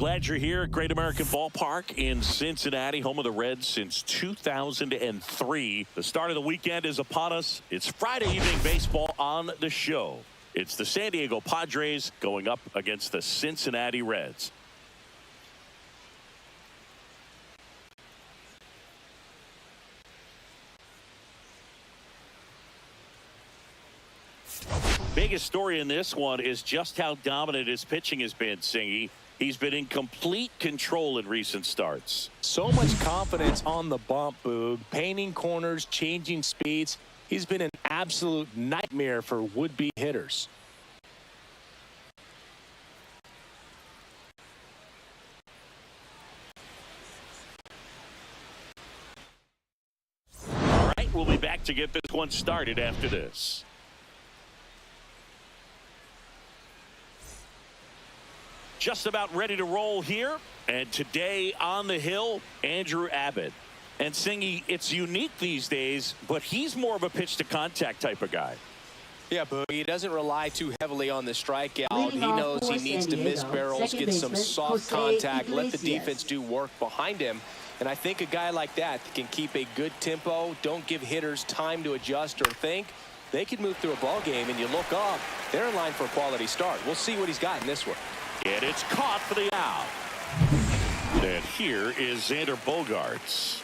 Glad you're here at Great American Ballpark in Cincinnati, home of the Reds since 2003. The start of the weekend is upon us. It's Friday evening baseball on the show. It's the San Diego Padres going up against the Cincinnati Reds. Biggest story in this one is just how dominant his pitching has been, Singy. He's been in complete control in recent starts. So much confidence on the bump, Boog. Painting corners, changing speeds. He's been an absolute nightmare for would-be hitters. All right, we'll be back to get this one started after this. Just about ready to roll here. And today on the hill, Andrew Abbott. And Singy, it's unique these days, but he's more of a pitch-to-contact type of guy. Yeah, but he doesn't rely too heavily on the strikeout. He knows he needs to miss barrels, get some soft contact, let the defense do work behind him. And I think a guy like that can keep a good tempo, don't give hitters time to adjust or think. They can move through a ball game, and you look up, they're in line for a quality start. We'll see what he's got in this one. And it's caught for the out. And here is Xander Bogaerts.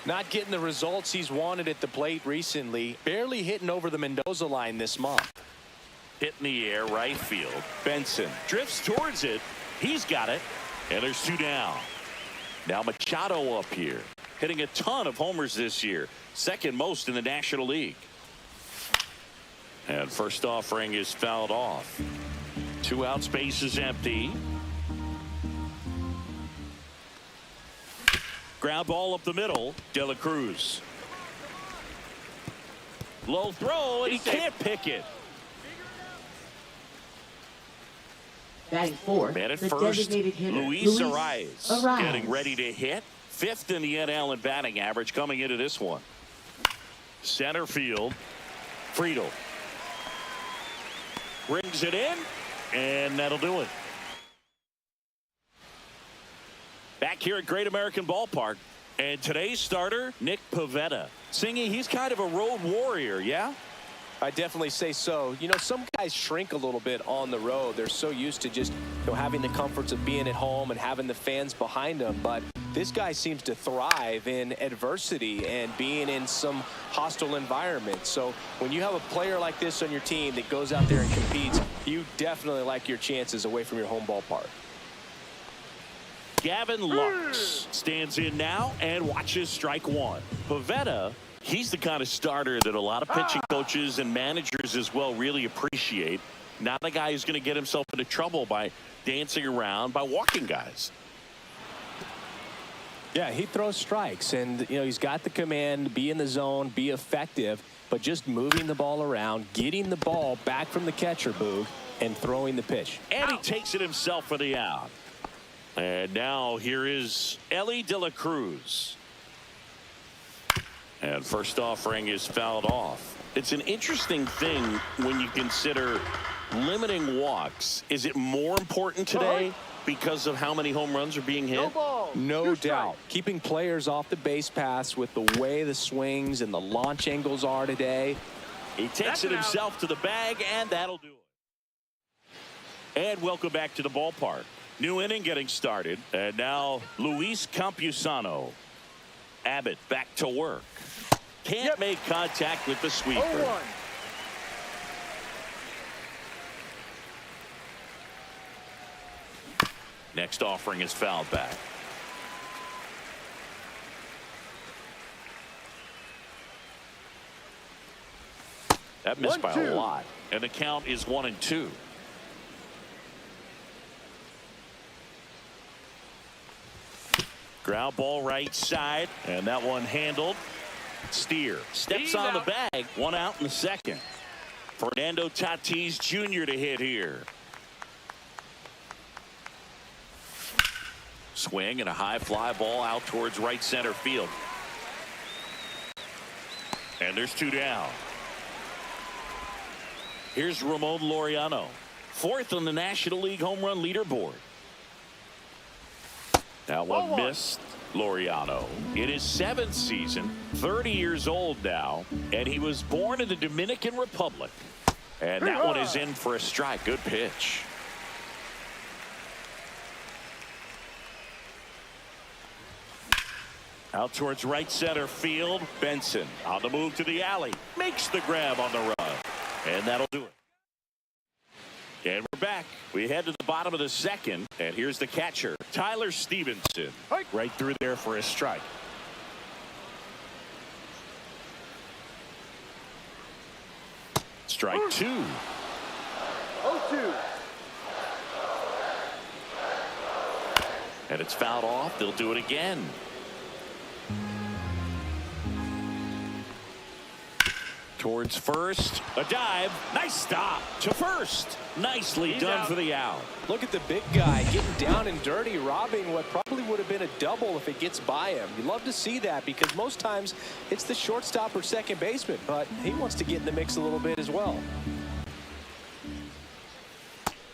Not getting the results he's wanted at the plate recently. Barely hitting over the Mendoza line this month. Hit in the air, right field. Benson drifts towards it. He's got it. And there's two down. Now Machado up here. Hitting a ton of homers this year. Second most in the National League. And first offering is fouled off. Two out, space is empty. Ground ball up the middle. De La Cruz. Low throw, and he can't pick it. Batting fourth, Man at the first, designated hitter, Luis Arias getting ready to hit. Fifth in the NL in batting average coming into this one. Center field. Friedl. Brings it in. And that'll do it. Back here at Great American Ballpark. And today's starter, Nick Pivetta. Singy, he's kind of a road warrior, yeah? I definitely say so. You know, some guys shrink a little bit on the road. They're so used to just, having the comforts of being at home and having the fans behind them. But this guy seems to thrive in adversity and being in some hostile environment. So when you have a player like this on your team that goes out there and competes, you definitely like your chances away from your home ballpark. Gavin Lux stands in now and watches strike one. Pivetta, he's the kind of starter that a lot of pitching coaches and managers as well really appreciate. Not a guy who's going to get himself into trouble by dancing around, by walking guys. Yeah, he throws strikes, and he's got the command, be in the zone, be effective, but just moving the ball around, getting the ball back from the catcher, Boog, and throwing the pitch. And he takes it himself for the out. And now here is Ellie De La Cruz. And first offering is fouled off. It's an interesting thing when you consider limiting walks. Is it more important today because of how many home runs are being hit? No doubt. Keeping players off the base paths with the way the swings and the launch angles are today. He takes it himself to the bag, and that'll do it. And welcome back to the ballpark. New inning getting started. And now Luis Campusano. Abbott back to work. Can't make contact with the sweeper. 0-1. Next offering is fouled back. That missed by a lot. And the count is 1-2. Ground ball right side. And that one handled. Steer steps on the bag. One out in the second. Fernando Tatis Jr. to hit here. Swing and a high fly ball out towards right center field. And there's two down. Here's Ramon Laureano, fourth on the National League home run leaderboard. That one missed. Laureano in his 7th season, 30 years old now, and he was born in the Dominican Republic. And that one is in for a strike. Good pitch. Out towards right center field. Benson on the move to the alley. Makes the grab on the run. And that'll do it. And we're back. We head to the bottom of the 2nd. And here's the catcher, Tyler Stevenson. Right through there for a strike. Strike 2. 0-2. And it's fouled off. They'll do it again. Towards first, a dive, nice stop to first. Nicely done for the out. Look at the big guy getting down and dirty, robbing what probably would have been a double if it gets by him. You love to see that because most times it's the shortstop or second baseman, but he wants to get in the mix a little bit as well.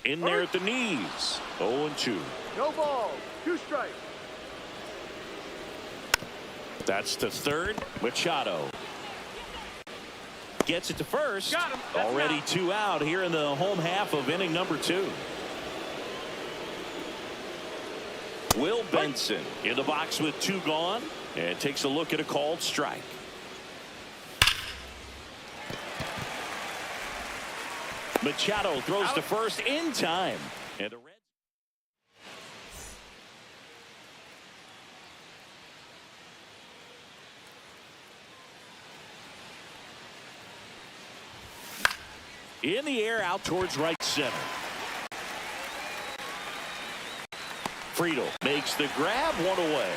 In there at the knees. 0-2. No ball. 2 strikes. That's to third. Machado gets it to first. Got him. Already 2 out here in the home half of inning number 2. Will Benson in the box with 2 gone and takes a look at a called strike. Machado throws to first in time. And the Reds. In the air out towards right center. Friedl makes the grab, 1 away.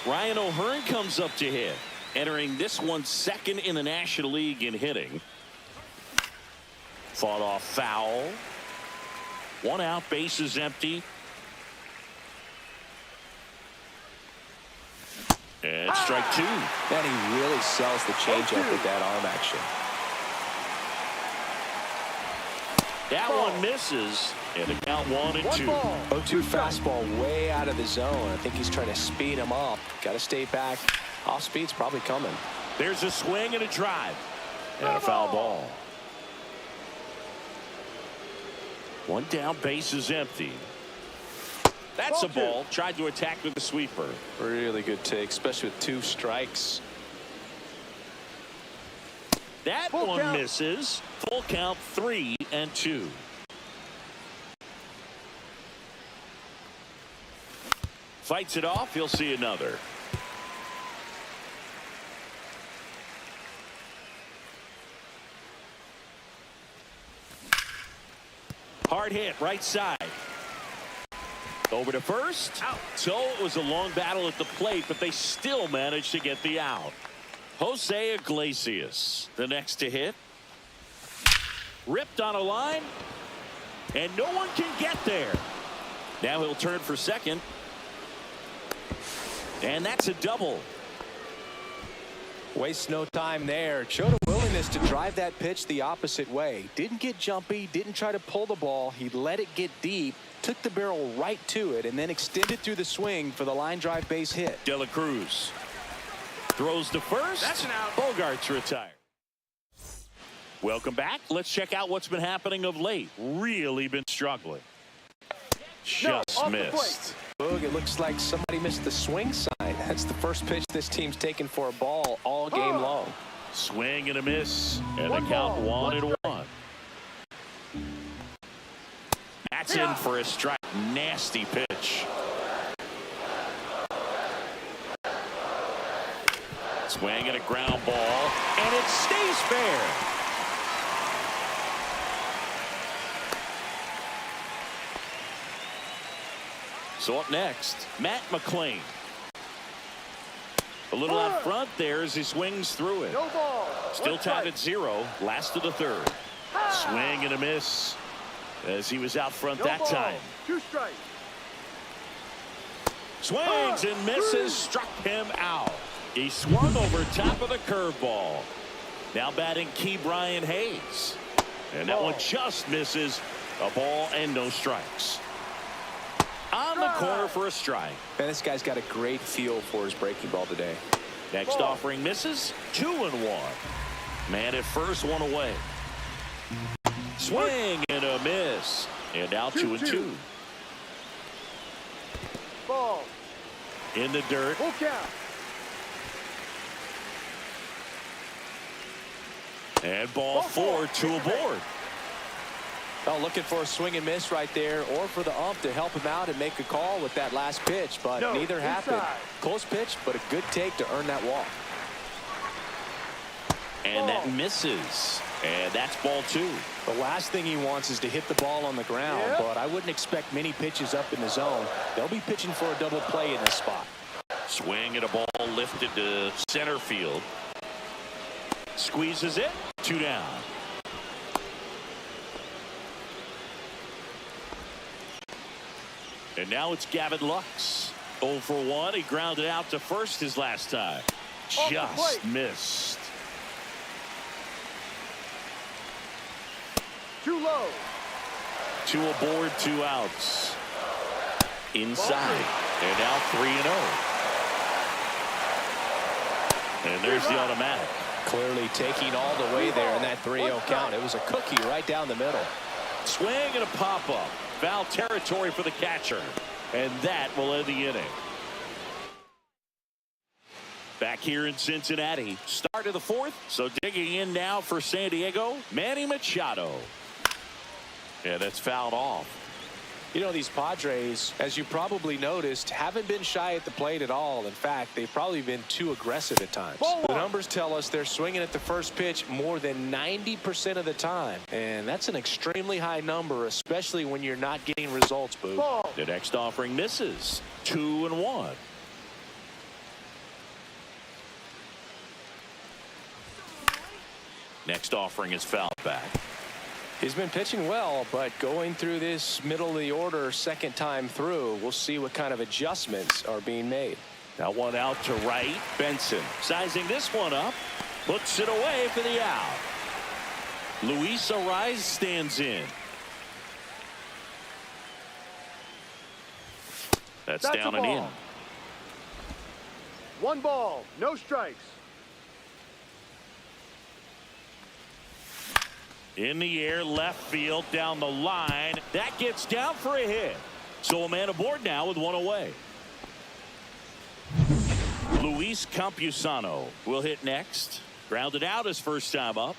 Ryan O'Hearn comes up to hit, entering this one 2nd in the National League in hitting. Fought off foul. 1 out, bases empty. And strike 2. Man, he really sells the changeup with that arm action. That one misses, and the count 1-2. 0-2 fastball way out of the zone. I think he's trying to speed him up. Got to stay back. Off speed's probably coming. There's a swing and a drive. And a foul ball. 1 down, base is empty. That's a ball. Tried to attack with the sweeper. Really good take, especially with 2 strikes. That one misses. Full count, 3-2. Fights it off. He'll see another. Hard hit, right side. Over to first. Out. So it was a long battle at the plate, but they still managed to get the out. Jose Iglesias, the next to hit. Ripped on a line, and no one can get there. Now he'll turn for second. And that's a double. Waste no time there. Showed a willingness to drive that pitch the opposite way. Didn't get jumpy, didn't try to pull the ball. He let it get deep, took the barrel right to it, and then extended through the swing for the line drive base hit. De La Cruz throws to first. That's an out. Bogaerts retired. Welcome back. Let's check out what's been happening of late. Really been struggling. Just missed. Boog, it looks like somebody missed the swing sign. That's the first pitch this team's taken for a ball all game long. Swing and a miss. And the count 1-1. That's in for a strike. Nasty pitch. Swing and a ground ball. And it stays fair. So up next, Matt McClain. A little out front there as he swings through it. No ball. Still tied at 0. Last of the 3rd. Swing and a miss as he was out front that time. 2 strikes. Swings and misses. Struck him out. He swung over top of the curveball. Now batting Key Brian Hayes. And that one just misses. A ball and no strikes. On the corner for a strike. Man, this guy's got a great feel for his breaking ball today. Next offering misses. 2-1. Man at first, one away. Swing and a miss. And now 2-2. Ball. In the dirt. Full count. And ball 4, 2 aboard. Oh, looking for a swing and miss right there, or for the ump to help him out and make a call with that last pitch, but neither happened. Close pitch, but a good take to earn that walk. And that misses. And that's ball 2. The last thing he wants is to hit the ball on the ground, but I wouldn't expect many pitches up in the zone. They'll be pitching for a double play in this spot. Swing and a ball lifted to center field. Squeezes it. 2 down. And now it's Gavin Lux. 0 for 1. He grounded out to first his last time. Just missed. Too low. 2 aboard, 2 outs. Inside. And now 3-0. And there's the automatic. Clearly taking all the way there in that 3-0 count. It was a cookie right down the middle. Swing and a pop-up. Foul territory for the catcher. And that will end the inning. Back here in Cincinnati. Start of the 4th. So digging in now for San Diego, Manny Machado. And that's fouled off. You know, these Padres, as you probably noticed, haven't been shy at the plate at all. In fact, they've probably been too aggressive at times. The numbers tell us they're swinging at the first pitch more than 90% of the time. And that's an extremely high number, especially when you're not getting results, Boo. The next offering misses. 2-1. Next offering is fouled back. He's been pitching well, but going through this middle of the order second time through, we'll see what kind of adjustments are being made. That one out to right. Benson sizing this one up. Puts it away for the out. Luis Ariz stands in. That's down and in. 1 ball, no strikes. In the air, left field, down the line. That gets down for a hit. So a man aboard now with 1 away. Luis Campusano will hit next. Grounded out his first time up.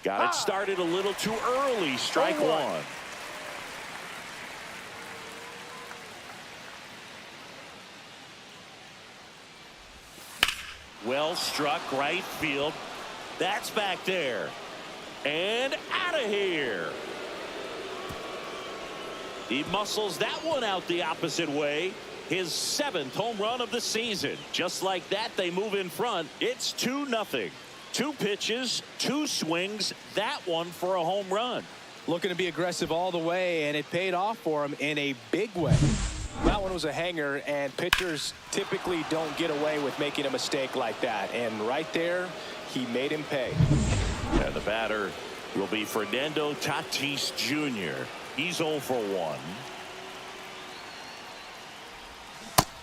Got it started a little too early. Strike 1. Well struck right field. That's back there. And out of here. He muscles that one out the opposite way. His 7th home run of the season. Just like that, they move in front. It's 2-0. 2 pitches, 2 swings. That one for a home run. Looking to be aggressive all the way, and it paid off for him in a big way. That one was a hanger, and pitchers typically don't get away with making a mistake like that. And right there, he made him pay. And the batter will be Fernando Tatis Jr. He's 0 for 1.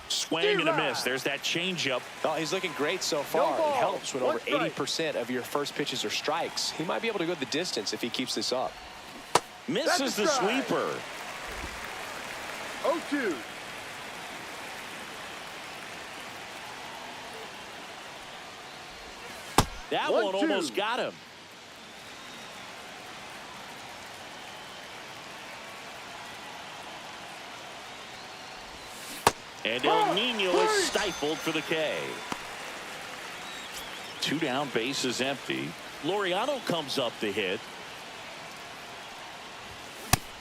Swing and a miss. There's that changeup. Oh, he's looking great so far. It helps when over 80% of your first pitches are strikes. He might be able to go the distance if he keeps this up. Misses the sweeper. 0-2. That one almost got him. And El Nino is stifled for the K. 2 down, bases empty. Laureano comes up to hit.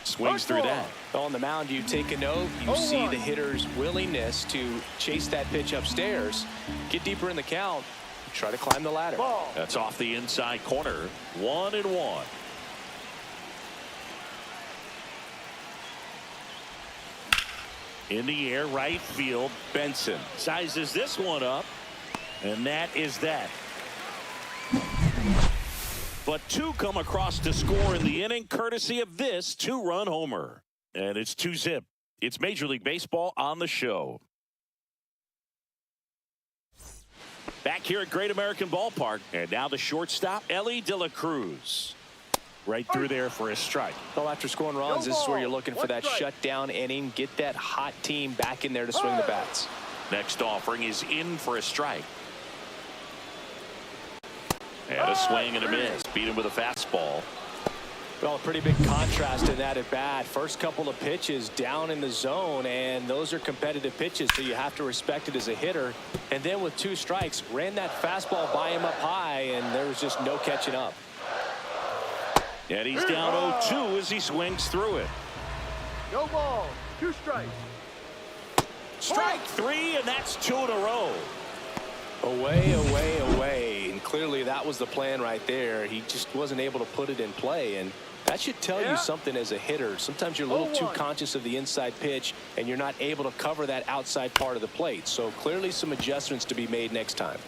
Swings through that. On the mound, you take a note. You see the hitter's willingness to chase that pitch upstairs, get deeper in the count, try to climb the ladder. That's off the inside corner. 1-1. In the air, right field. Benson sizes this one up, and that is that. But two come across to score in the inning, courtesy of this two-run homer. And it's 2-zip. It's Major League Baseball on the show. Back here at Great American Ballpark. And now the shortstop, Ellie De La Cruz. Right through there for a strike. Well, after scoring runs, this is where you're looking for that shutdown inning. Get that hot team back in there to swing the bats. Next offering is in for a strike. And a swing and a miss. Beat him with a fastball. Well, a pretty big contrast in that at bat. First couple of pitches down in the zone, and those are competitive pitches, so you have to respect it as a hitter. And then with 2 strikes, ran that fastball by him up high, and there was just no catching up. And he's down 0-2 as he swings through it. No ball. 2 strikes. Strike 3, and that's 2 in a row. Away, away, away. And clearly that was the plan right there. He just wasn't able to put it in play. And that should tell you something as a hitter. Sometimes you're a little too conscious of the inside pitch, and you're not able to cover that outside part of the plate. So clearly some adjustments to be made next time.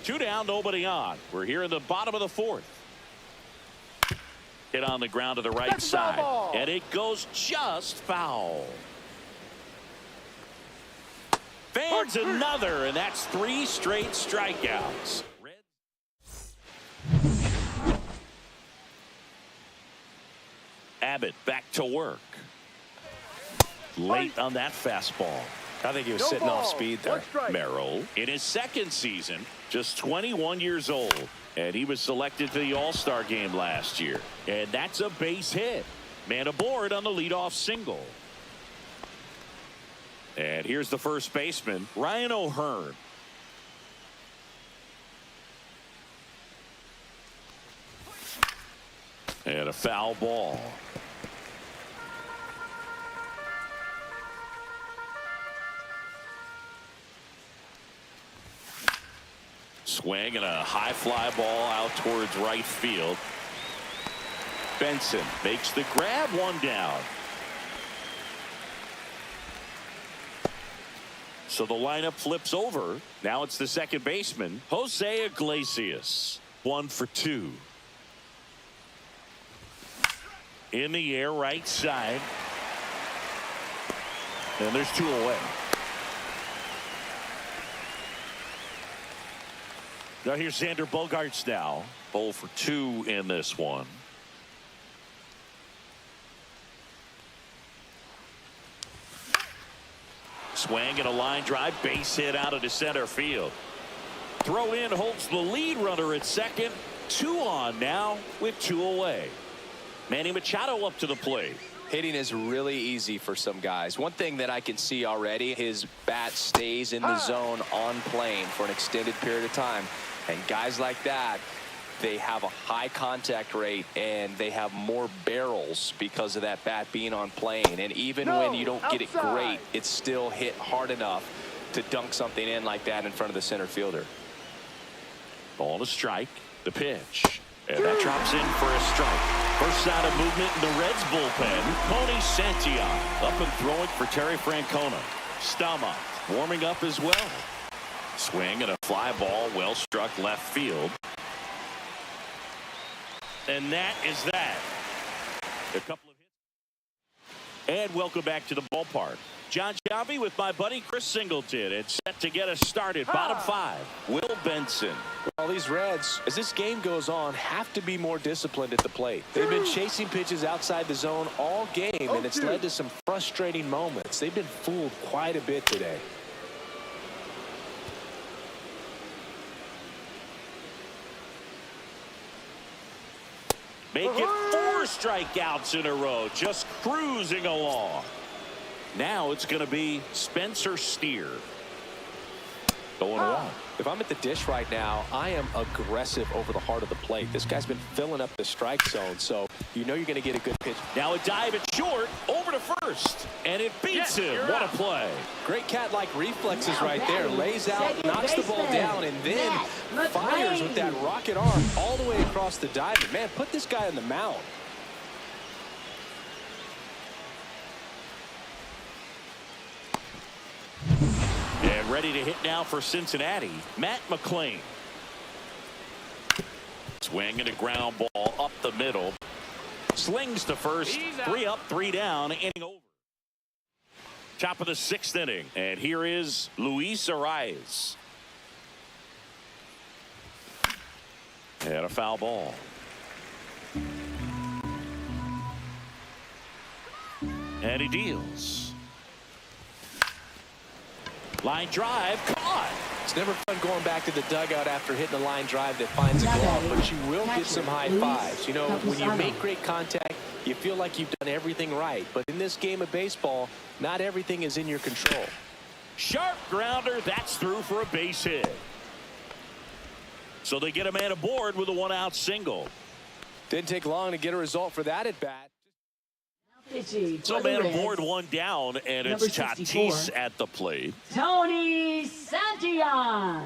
2 down, nobody on. We're here in the bottom of the 4th. Hit on the ground to the right side. And it goes just foul. Fans another, and that's 3 straight strikeouts. Abbott back to work. Late on that fastball. I think he was sitting off speed there. Merrill in his 2nd season, just 21 years old. And he was selected to the All-Star game last year. And that's a base hit. Man aboard on the leadoff single. And here's the first baseman, Ryan O'Hearn. And a foul ball. Swing and a high fly ball out towards right field. Benson makes the grab, 1 down. So the lineup flips over. Now it's the second baseman, Jose Iglesias. 1 for 2. In the air, right side. And there's 2 away. Now here's Xander Bogaerts now. 0 for 2 in this one. Swing and a line drive, base hit out into center field. Throw in holds the lead runner at second. 2 on now with 2 away. Manny Machado up to the plate. Hitting is really easy for some guys. One thing that I can see already, his bat stays in the zone on plane for an extended period of time. And guys like that, they have a high contact rate and they have more barrels because of that bat being on plane. And even when you don't get it great, it's still hit hard enough to dunk something in like that in front of the center fielder. Ball to strike. The pitch. And that drops in for a strike. First out of movement in the Reds bullpen. Tony Santillan up and throwing for Terry Francona. Stama warming up as well. Swing and a fly ball, well struck left field. And that is that. A couple of hits. And welcome back to the ballpark. John Chavi with my buddy Chris Singleton. It's set to get us started. Bottom 5. Will Benson. Well, these Reds, as this game goes on, have to be more disciplined at the plate. They've been chasing pitches outside the zone all game, and it's led to some frustrating moments. They've been fooled quite a bit today. Make it 4 strikeouts in a row, just cruising along. Now it's going to be Spencer Steer. Going along. If I'm at the dish right now, I am aggressive over the heart of the plate. This guy's been filling up the strike zone, so you know you're going to get a good pitch. Now a dive at short, over to first, and it beats him. What a play. Great cat-like reflexes right there. Lays out, knocks the ball down, and then fires with that rocket arm all the way across the diamond. Man, put this guy on the mound. And ready to hit now for Cincinnati, Matt McClain. Swing and a ground ball up the middle. Slings to first. 3 up, 3 down. Inning over. Top of the 6th inning. And here is Luis Arias. And a foul ball. And he deals. Line drive, caught. It's never fun going back to the dugout after hitting a line drive that finds a glove, but you will get some high fives. You know, when you make great contact, you feel like you've done everything right. But in this game of baseball, not everything is in your control. Sharp grounder. That's through for a base hit. So they get a man aboard with a 1-out single. Didn't take long to get a result for that at bat. So man aboard, 1 down, and it's Tatis at the plate. Tony Santillan.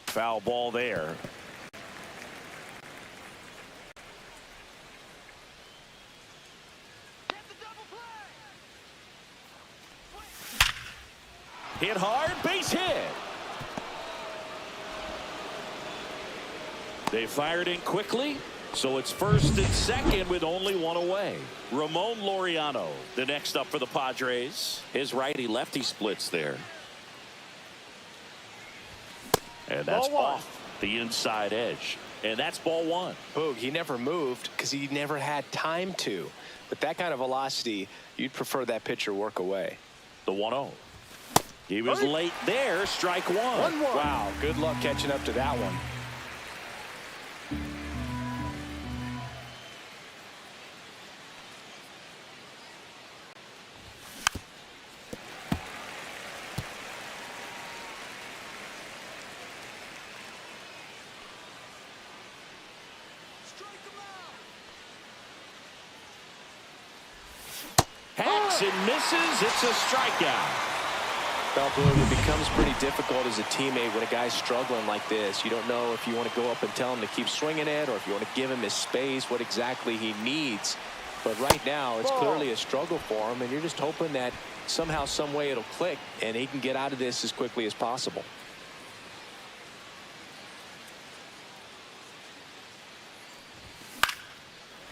Foul ball there. Hit hard, base hit. They fired in quickly. So it's first and second with only 1 away. Ramon Laureano, the next up for the Padres. His righty-lefty splits there. And that's off the inside edge. And that's ball 1. Boog, he never moved because he never had time to. With that kind of velocity, you'd prefer that pitcher work away. The 1-0. He was late there. Strike 1. Wow, good luck catching up to that one. Hacks and misses. It's a strikeout. Well, Boog, it becomes pretty difficult as a teammate when a guy's struggling like this. You don't know if you want to go up and tell him to keep swinging it or if you want to give him his space, what exactly he needs. But right now, it's clearly a struggle for him, and you're just hoping that somehow, some way it'll click and he can get out of this as quickly as possible.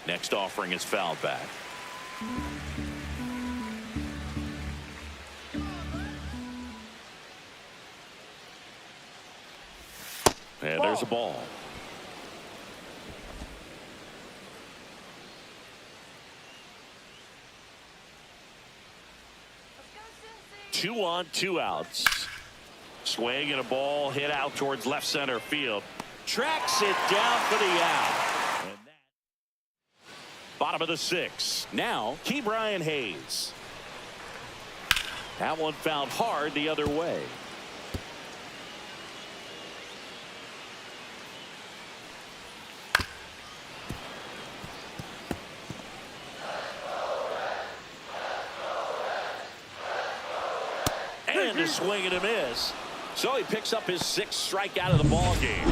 Next offering is fouled back. And there's a ball. Two on, 2 outs. Swing and a ball hit out towards left center field. Tracks it down for the out. And that, bottom of the 6th. Now, Ke'Bryan Hayes. That one found hard the other way. And a swing and a miss. So he picks up his 6th strikeout of the ball game.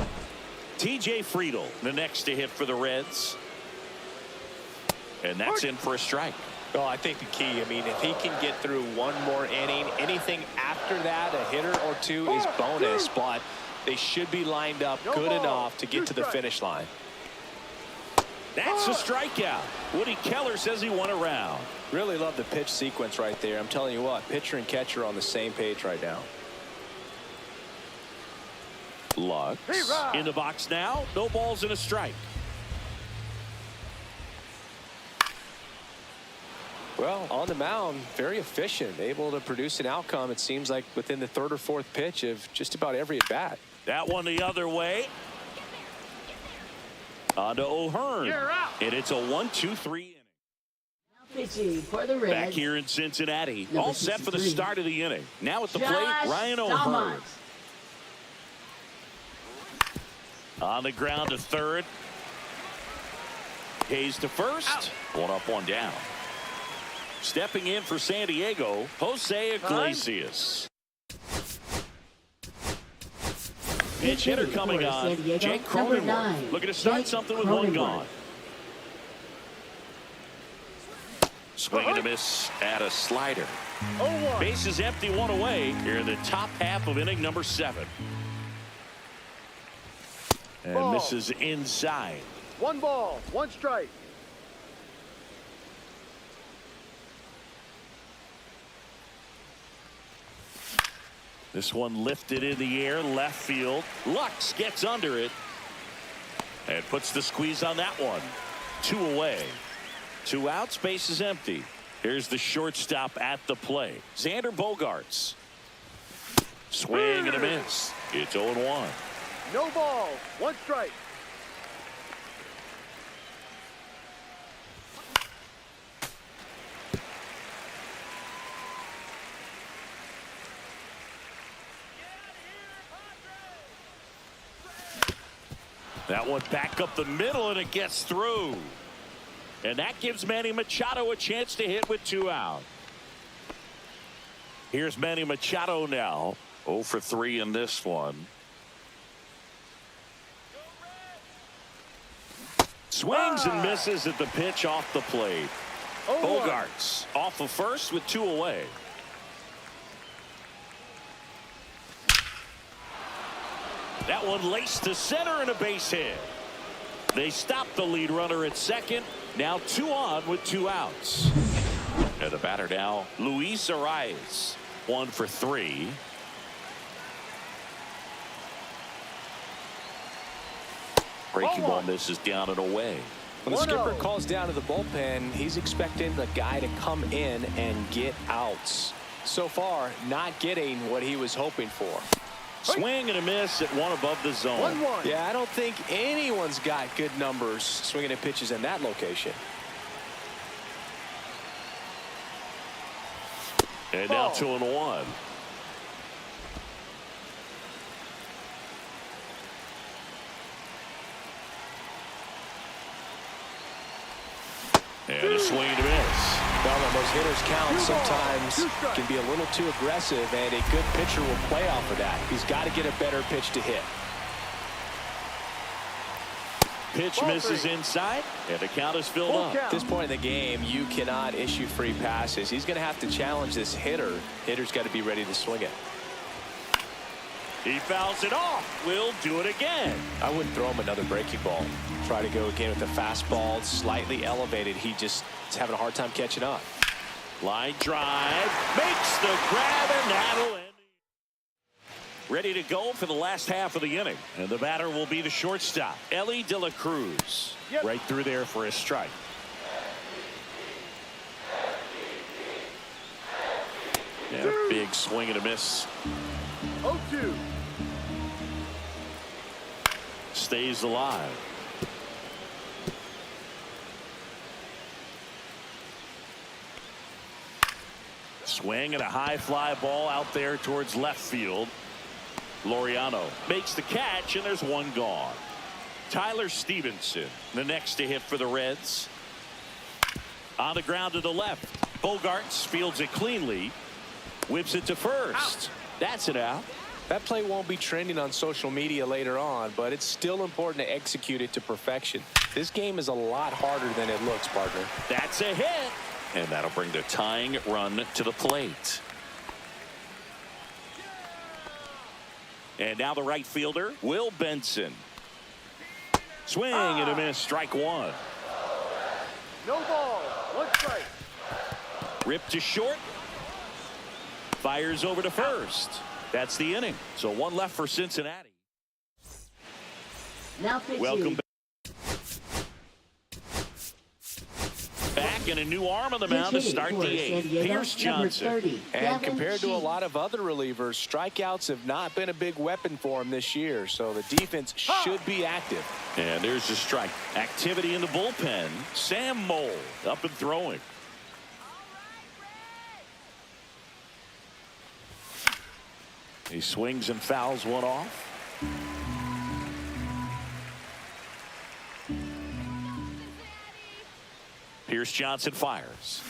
TJ Friedl, the next to hit for the Reds. And that's in for a strike. Well, I think the key, I mean, if he can get through one more inning, anything after that, a hitter or 2 is bonus, but they should be lined up good enough to get to the finish line. That's a strikeout. Woody Keller says he won a round. Really love the pitch sequence right there. I'm telling you what, pitcher and catcher are on the same page right now. Lux in the box now. No balls and a strike. Well, on the mound, very efficient, able to produce an outcome, it seems like, within the 3rd or 4th pitch of just about every at bat. That one the other way. On to O'Hearn. And it's a 1-2-3 inning. Pitching for the Reds. Back here in Cincinnati. Number All set for the 63. start of the inning. Now at the plate, Josh Ryan O'Hearn. Staumont. On the ground to 3rd. Hayes to 1st. 1 up, 1 down. Stepping in for San Diego, Jose Iglesias. Pitch hitter coming on. Jake Cronenworth looking to start something with 1 gone. Swing and a miss at a slider. Base is empty, 1 away here in the top half of inning number 7. And Ball. misses inside. 1 ball, 1 strike. This one lifted in the air, left field. Lux gets under it and puts the squeeze on that one. 2 away. 2 outs, base is empty. Here's the shortstop at the plate. Xander Bogaerts. Swing and a miss. It's 0-1. No ball, 1 strike. That one back up the middle, and it gets through. And that gives Manny Machado a chance to hit with 2 out. Here's Manny Machado now. 0 for 3 in this one. Swings and misses at the pitch off the plate. Bogaerts off of first with 2 away. That one laced to center and a base hit. They stop the lead runner at second. Now 2 on with 2 outs. And the batter now, Luis Arias. 1 for 3. Breaking ball misses down and away. When the skipper calls down to the bullpen, he's expecting the guy to come in and get outs. So far, not getting what he was hoping for. Swing and a miss at 1 above the zone. 1-1. Yeah, I don't think anyone's got good numbers swinging at pitches in that location. And now 2-1. And a swing and a miss. Well, when those hitters count, sometimes can be a little too aggressive, and a good pitcher will play off of that. He's got to get a better pitch to hit. Pitch misses inside, and the count is filled up. At this point in the game, you cannot issue free passes. He's going to have to challenge this hitter. Hitter's got to be ready to swing it. He fouls it off. Will do it again. I wouldn't throw him another breaking ball. Try to go again with the fastball, slightly elevated. He just is having a hard time catching up. Line drive, makes the grab, and that'll end. Ready to go for the last half of the inning. And the batter will be the shortstop, Ellie De La Cruz. Right through there for a strike. And a big swing and a miss. 0-2. Stays alive. Swing and a high fly ball out there towards left field. Laureano makes the catch, and there's 1 gone. Tyler Stevenson, the next to hit for the Reds. On the ground to the left. Bogaerts fields it cleanly. Whips it to first. That's it out. That play won't be trending on social media later on, but it's still important to execute it to perfection. This game is a lot harder than it looks, partner. That's a hit. And that'll bring the tying run to the plate. And now the right fielder, Will Benson. Swing and a miss, strike 1. No ball, 1 strike. Ripped to short. Fires over to first. That's the inning. So 1 left for Cincinnati. Now pitching. Welcome back, and a new arm on the mound to start the 8th. Pierce Johnson. And compared to a lot of other relievers, strikeouts have not been a big weapon for him this year, so the defense should be active. And there's the strike. Activity in the bullpen. Sam Mole up and throwing. He swings and fouls 1 off. Pierce Johnson fires.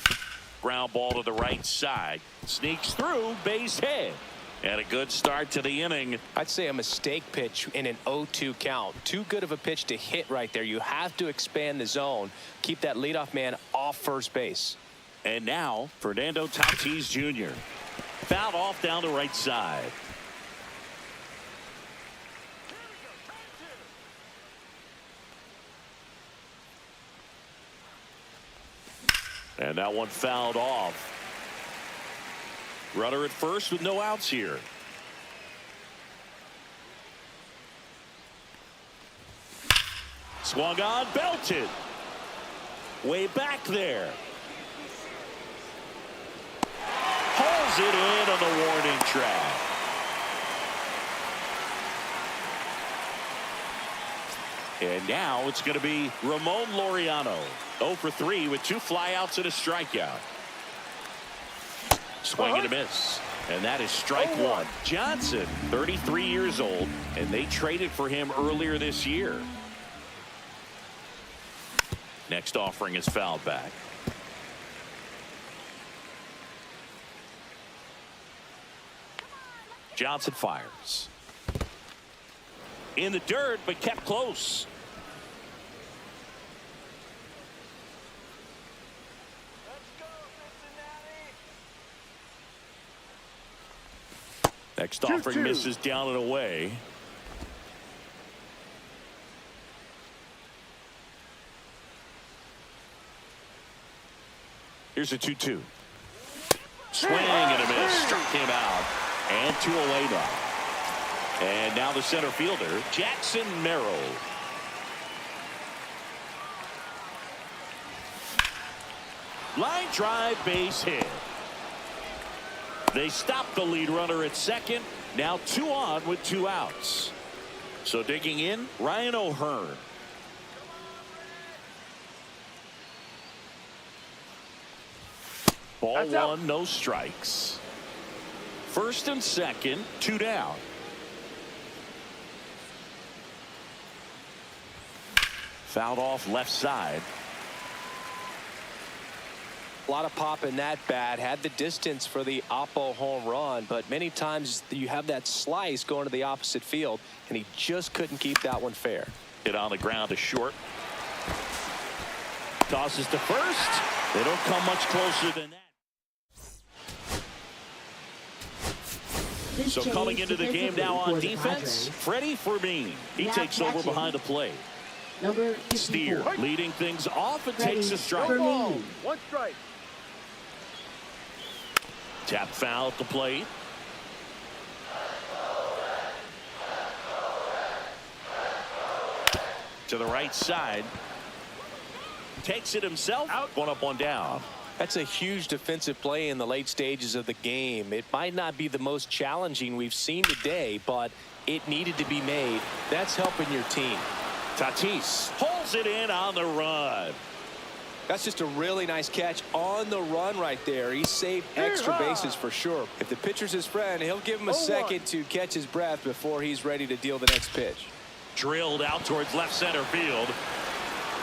Ground ball to the right side. Sneaks through, base hit. And a good start to the inning. I'd say a mistake pitch in an 0-2 count. Too good of a pitch to hit right there. You have to expand the zone. Keep that leadoff man off first base. And now, Fernando Tatis Jr. Fouled off down the right side. And that one fouled off. Runner at first with no outs here. Swung on, belted. Way back there. Hauls it in on the warning track. And now it's going to be Ramon Laureano. 0 for 3 with 2 flyouts and a strikeout. Swing and a miss. And that is strike one. Johnson, 33 years old, and they traded for him earlier this year. Next offering is fouled back. Johnson fires. In the dirt, but kept close. Next offering misses down and away. Here's a 2-2. Swing and a miss. Struck him out. And 2 away now. And now the center fielder, Jackson Merrill. Line drive, base hit. They stop the lead runner at second. Now 2 on with 2 outs. So digging in, Ryan O'Hearn. Ball That's 1, out. no strikes. First and second, 2 down. Fouled off left side. A lot of pop in that bat. Had the distance for the Oppo home run, but many times you have that slice going to the opposite field, and he just couldn't keep that one fair. Hit on the ground to short. Tosses to first. They don't come much closer than that. So coming into the game now on defense, Freddy Fermin. He takes over behind the plate. Number Steer leading things off and takes a strike. No ball. 1 strike. Tap foul at the plate. To the right side. Takes it himself. Out. 1 up, 1 down. That's a huge defensive play in the late stages of the game. It might not be the most challenging we've seen today, but it needed to be made. That's helping your team. Tatis pulls it in on the run. That's just a really nice catch on the run right there. He saved extra bases for sure. If the pitcher's his friend, he'll give him a second to catch his breath before he's ready to deal the next pitch. Drilled out towards left center field.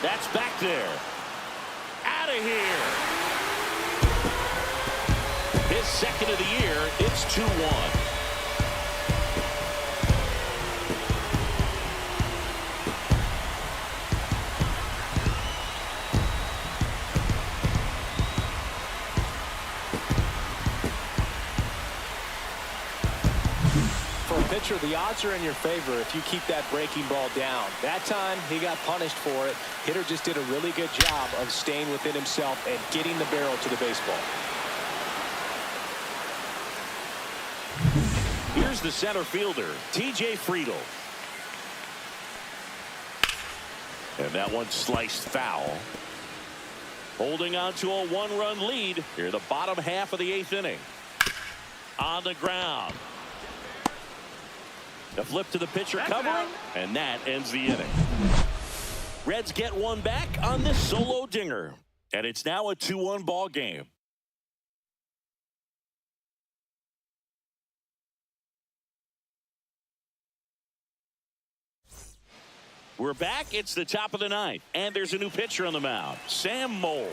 That's back there. Out of here. His second of the year. It's 2-1. Pitcher, the odds are in your favor if you keep that breaking ball down. That time he got punished for it. Hitter just did a really good job of staying within himself and getting the barrel to the baseball. Here's the center fielder, TJ Friedl. And that one sliced foul. Holding on to a 1-run lead here in the bottom half of the 8th inning. On the ground. The flip to the pitcher covering, and that ends the inning. Reds get one back on this solo dinger, and it's now a 2-1 ball game. We're back. It's the top of the 9th, and there's a new pitcher on the mound, Sam Mole.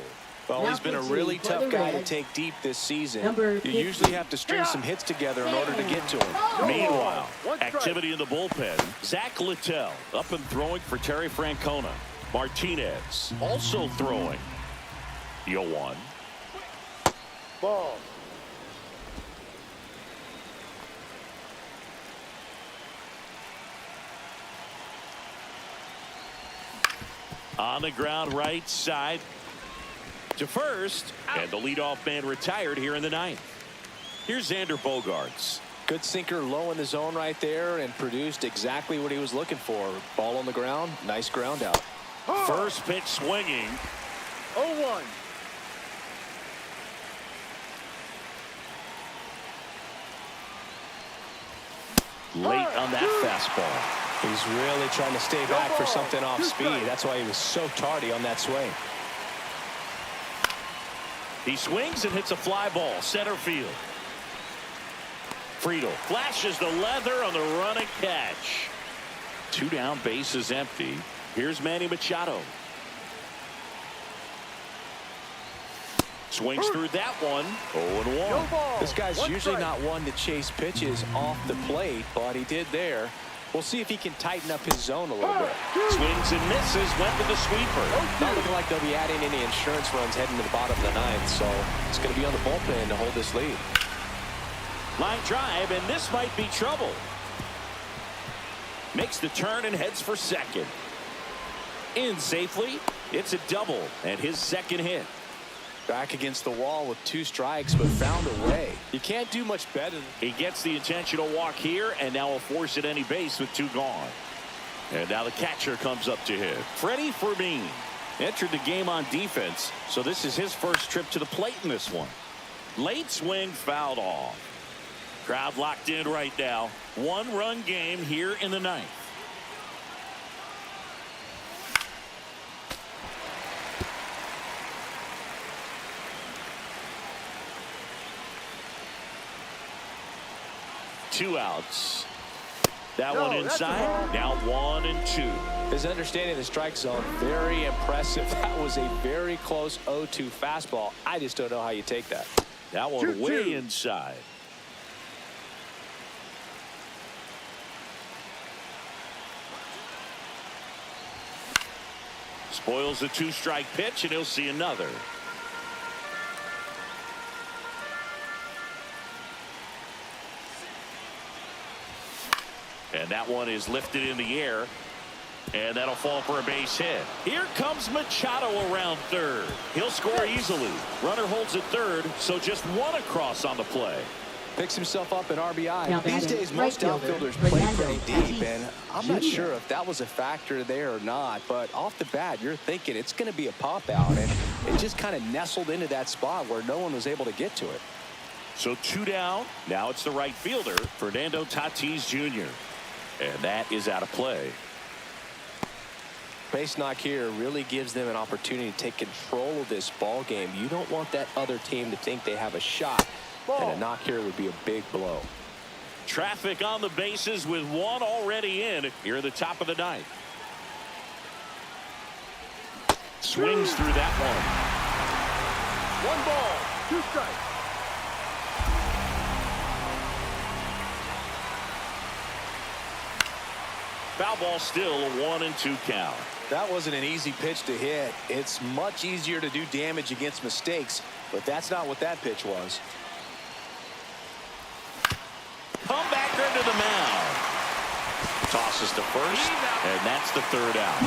Well, he's been a really tough guy to take deep this season. You usually have to string some hits together in order to get to him. Meanwhile, activity in the bullpen. Zach Littell up and throwing for Terry Francona. Martinez also throwing. 0-1. Ball. On the ground right side. to first, and the leadoff man retired here in the ninth. Here's Xander Bogaerts. Good sinker low in the zone right there and produced exactly what he was looking for. Ball on the ground, nice ground out. First pitch swinging. 0-1. Late on that fastball. He's really trying to stay back for something off speed. That's why he was so tardy on that swing. He swings and hits a fly ball center field. Friedl flashes the leather on the running catch. 2 down, base is empty. Here's Manny Machado. Swings through that one. 0-1. This guy's usually not one to chase pitches off the plate, but he did there. We'll see if he can tighten up his zone a little bit. Swings and misses. Went with the sweeper. Not looking like they'll be adding any insurance runs heading to the bottom of the ninth, so it's going to be on the bullpen to hold this lead. Line drive, and this might be trouble. Makes the turn and heads for second. In safely. It's a double and his second hit. Back against the wall with 2 strikes, but found a way. You can't do much better. He gets the intentional walk here, and now a force at any base with 2 gone. And now the catcher comes up to hit. Freddy Fermin entered the game on defense, so this is his first trip to the plate in this one. Late swing fouled off. Crowd locked in right now. 1-run game here in the ninth. Two outs. That one inside. Now 1 and 2. His understanding of the strike zone, very impressive. That was a very close 0-2 fastball. I just don't know how you take that. That one way inside. Spoils the 2-strike pitch, and he'll see another. And that one is lifted in the air, and that'll fall for a base hit. Here comes Machado around third. He'll score easily. Runner holds at third, so just 1 across on the play. Picks himself up in RBI. Now These days, most outfielders play pretty deep, and I'm not sure if that was a factor there or not, but off the bat, you're thinking it's going to be a pop out, and it just kind of nestled into that spot where no one was able to get to it. So 2 down. Now it's the right fielder, Fernando Tatis Jr. And that is out of play. Base knock here really gives them an opportunity to take control of this ball game. You don't want that other team to think they have a shot, and a knock here would be a big blow. Traffic on the bases with 1 already in here at the top of the ninth. Swings through that one. 1 ball, 2 strikes. Foul ball, still a 1-2 count. That wasn't an easy pitch to hit. It's much easier to do damage against mistakes, but that's not what that pitch was. Comebacker to the mound. Tosses to first, and that's the 3rd out.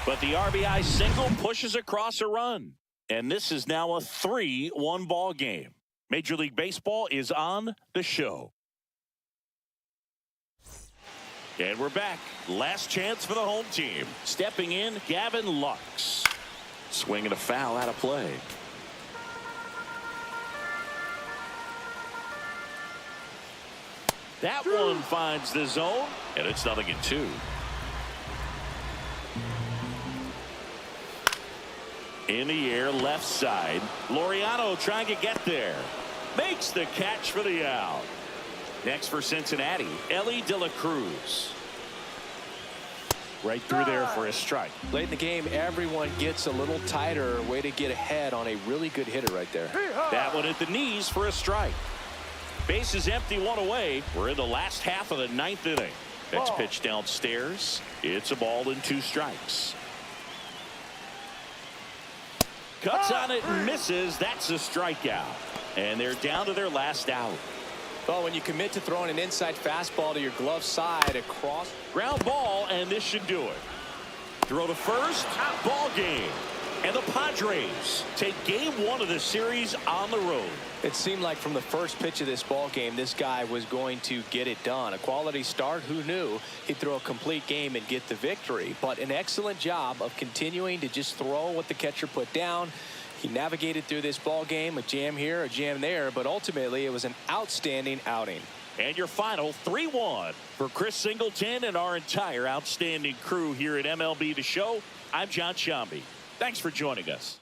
But the RBI single pushes across a run, and this is now a 3-1 ball game. Major League Baseball is on the show. And we're back. Last chance for the home team. Stepping in, Gavin Lux. Swinging a foul out of play. That one finds the zone, and it's 0-2. In the air, left side. Laureano trying to get there. Makes the catch for the out. Next for Cincinnati, Ellie De La Cruz. Right through there for a strike. Late in the game, everyone gets a little tighter. Way to get ahead on a really good hitter right there. That one at the knees for a strike. Base is empty, 1 away. We're in the last half of the 9th inning. Next pitch downstairs. It's a ball and 2 strikes. Cuts on it and misses. That's a strikeout. And they're down to their last out. Well, when you commit to throwing an inside fastball to your glove side across. Ground ball, and this should do it. Throw to first. Ball game. And the Padres take game one of the series on the road. It seemed like from the first pitch of this ball game, this guy was going to get it done. A quality start. Who knew he'd throw a complete game and get the victory? But an excellent job of continuing to just throw what the catcher put down. He navigated through this ball game, a jam here, a jam there, but ultimately it was an outstanding outing. And your final 3-1 for Chris Singleton and our entire outstanding crew here at MLB The Show. I'm John Shambi. Thanks for joining us.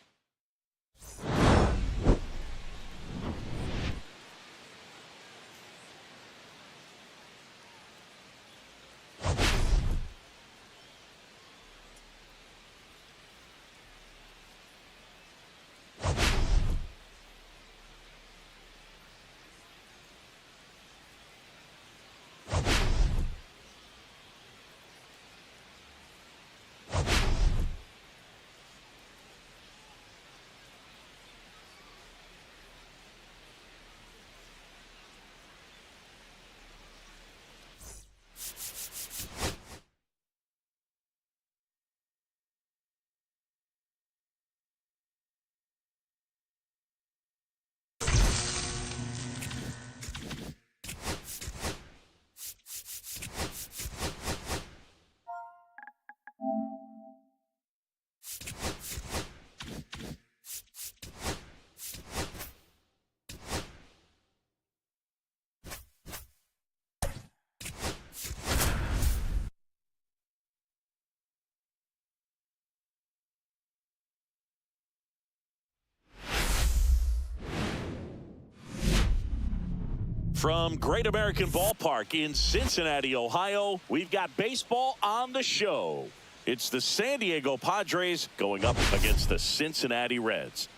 From Great American Ballpark in Cincinnati, Ohio, we've got baseball on the show. It's the San Diego Padres going up against the Cincinnati Reds.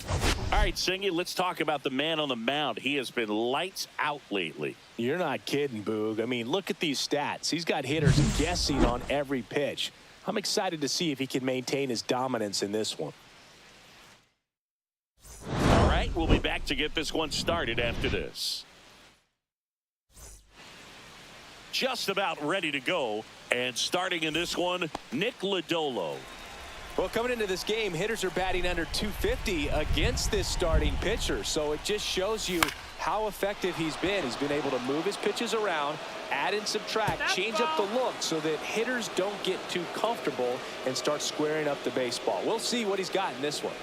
All right, Singy, let's talk about the man on the mound. He has been lights out lately. You're not kidding, Boog. I mean, look at these stats. He's got hitters guessing on every pitch. I'm excited to see if he can maintain his dominance in this one. All right, we'll be back to get this one started after this. Just about ready to go. And starting in this one, Nick Lodolo. Well, coming into this game, hitters are batting under 250 against this starting pitcher. So it just shows you how effective he's been. He's been able to move his pitches around, add and subtract, change up the look so that hitters don't get too comfortable and start squaring up the baseball. We'll see what he's got in this one.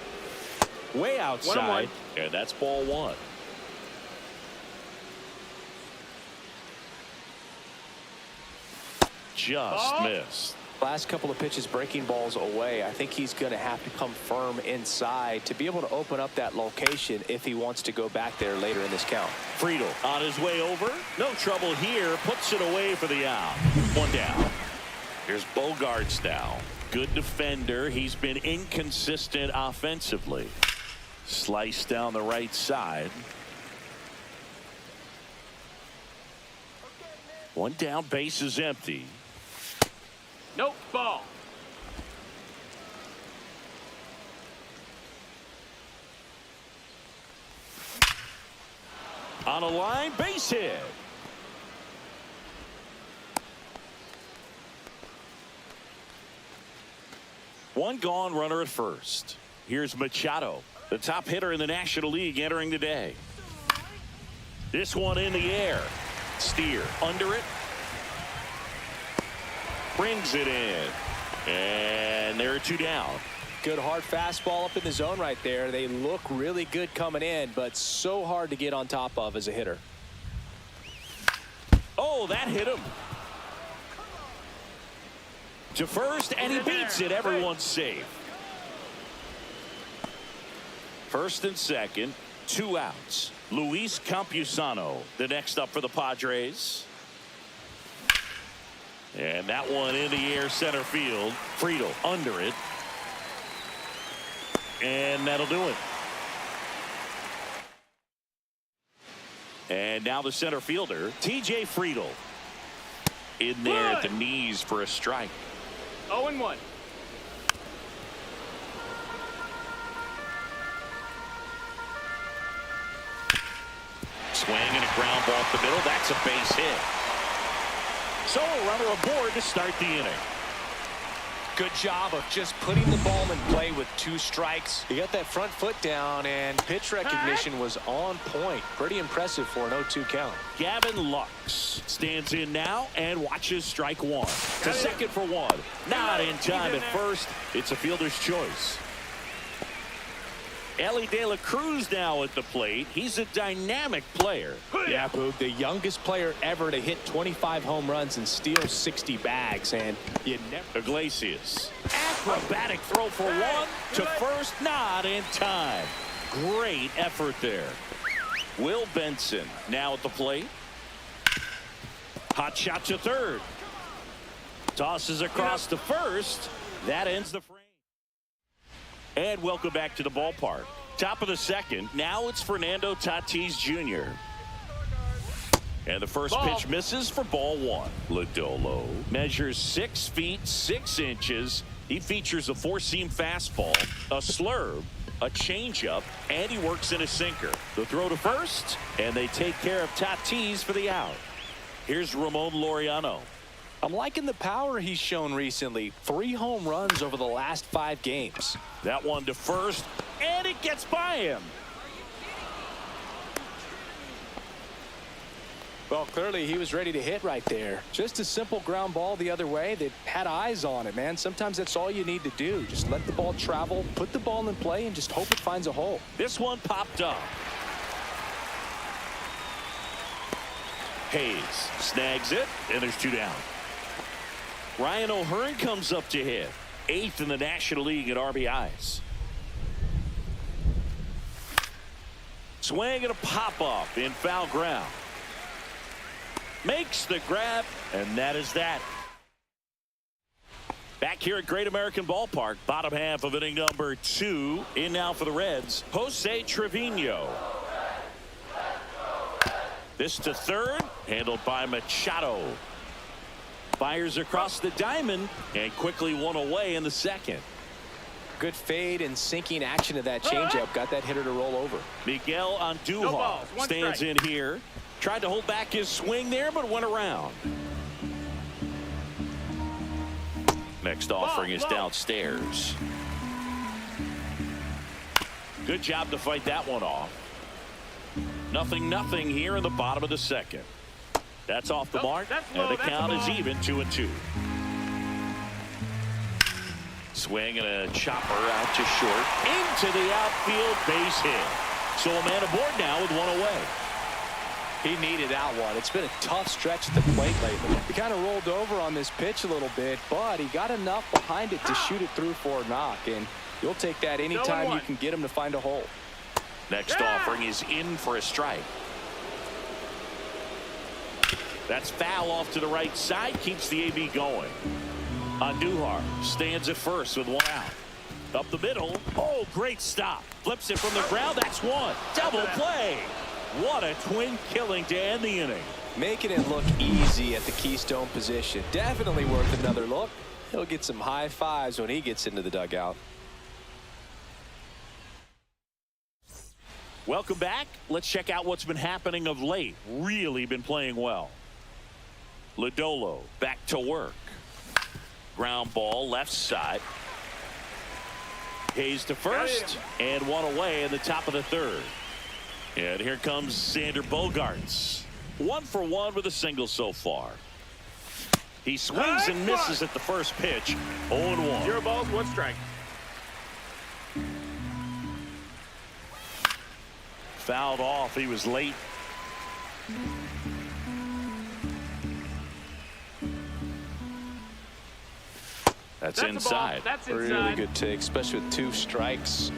Way outside, 1-1. and that's ball one. Just missed. Last couple of pitches breaking balls away. I think he's going to have to come firm inside to be able to open up that location if he wants to go back there later in this count. Friedl on his way over. No trouble here. Puts it away for the out. One down. Here's Bogaerts now. Good defender. He's been inconsistent offensively. Slice down the right side. One down, base is empty. Nope, ball. On a line, base hit. One gone, runner at first. Here's Machado, the top hitter in the National League entering the day. This one in the air. Steer under it. Brings it in. And there are two down. Good hard fastball up in the zone right there. They look really good coming in, but so hard to get on top of as a hitter. Oh, that hit him. To first, and he beats it. Everyone's safe. First and second, two outs. Luis Campusano, the next up for the Padres. And that one in the air center field. Friedl under it. And that'll do it. And now the center fielder, TJ Friedl. In there at the knees for a strike. 0-1. Swing and a ground ball up the middle. That's a base hit. So a runner aboard to start the inning. Good job of just putting the ball in play with 2 strikes. He got that front foot down, and pitch recognition was on point. Pretty impressive for an 0-2 count. Gavin Lux stands in now and watches strike 1. To second for 1. Not in time at first. It's a fielder's choice. Ellie De La Cruz now at the plate. He's a dynamic player. Yeah, Boog, the youngest player ever to hit 25 home runs and steal 60 bags, and you never... Iglesias. Acrobatic throw for 1 to first. Not in time. Great effort there. Will Benson now at the plate. Hot shot to third. Tosses across to first. That ends the frame. And welcome back to the ballpark. Top of the second. Now it's Fernando Tatis Jr. And the first pitch misses for ball 1. Lodolo measures 6 feet 6 inches. He features a 4-seam fastball, a slurve, a changeup, and he works in a sinker. The throw to first, and they take care of Tatis for the out. Here's Ramon Laureano. I'm liking the power he's shown recently. 3 home runs over the last 5 games. That one to first, and it gets by him. Well, clearly he was ready to hit right there. Just a simple ground ball the other way that had eyes on it, man. Sometimes that's all you need to do. Just let the ball travel, put the ball in play, and just hope it finds a hole. This one popped up. Hayes snags it, and there's 2 down. Ryan O'Hearn comes up to hit. 8th in the National League at RBIs. Swing and a pop-up in foul ground. Makes the grab, and that is that. Back here at Great American Ballpark, bottom half of inning number 2. In now for the Reds, Jose Trevino. This to third, handled by Machado. Fires across the diamond and quickly one away in the second. Good fade and sinking action of that changeup. Got that hitter to roll over. Miguel Andujar stands in here. Tried to hold back his swing there, but went around. Next offering is downstairs. Good job to fight that one off. 0-0 here in the bottom of the second. That's off the mark, and the count is even 2-2. Swing and a chopper out to short. Into the outfield, base hit. So a man aboard now with 1 away. He needed that one. It's been a tough stretch at the plate lately. He kind of rolled over on this pitch a little bit, but he got enough behind it to shoot it through for a knock, and you'll take that anytime you can get him to find a hole. Next offering is in for a strike. That's foul off to the right side, keeps the AB going. Andujar stands at first with 1 out. Up the middle. Oh, great stop. Flips it from the ground. That's 1. Double play. What a twin killing to end the inning. Making it look easy at the keystone position. Definitely worth another look. He'll get some high fives when he gets into the dugout. Welcome back. Let's check out what's been happening of late. Really been playing well. Lodolo back to work. Ground ball left side. Hayes to first, and 1 away in the top of the third. And here comes Xander Bogaerts. 1 for 1 with a single so far. He swings and misses at the first pitch. 0-1. 0 balls, 1 strike. Fouled off. He was late. That's inside. That's inside. Really good take, especially with 2 strikes.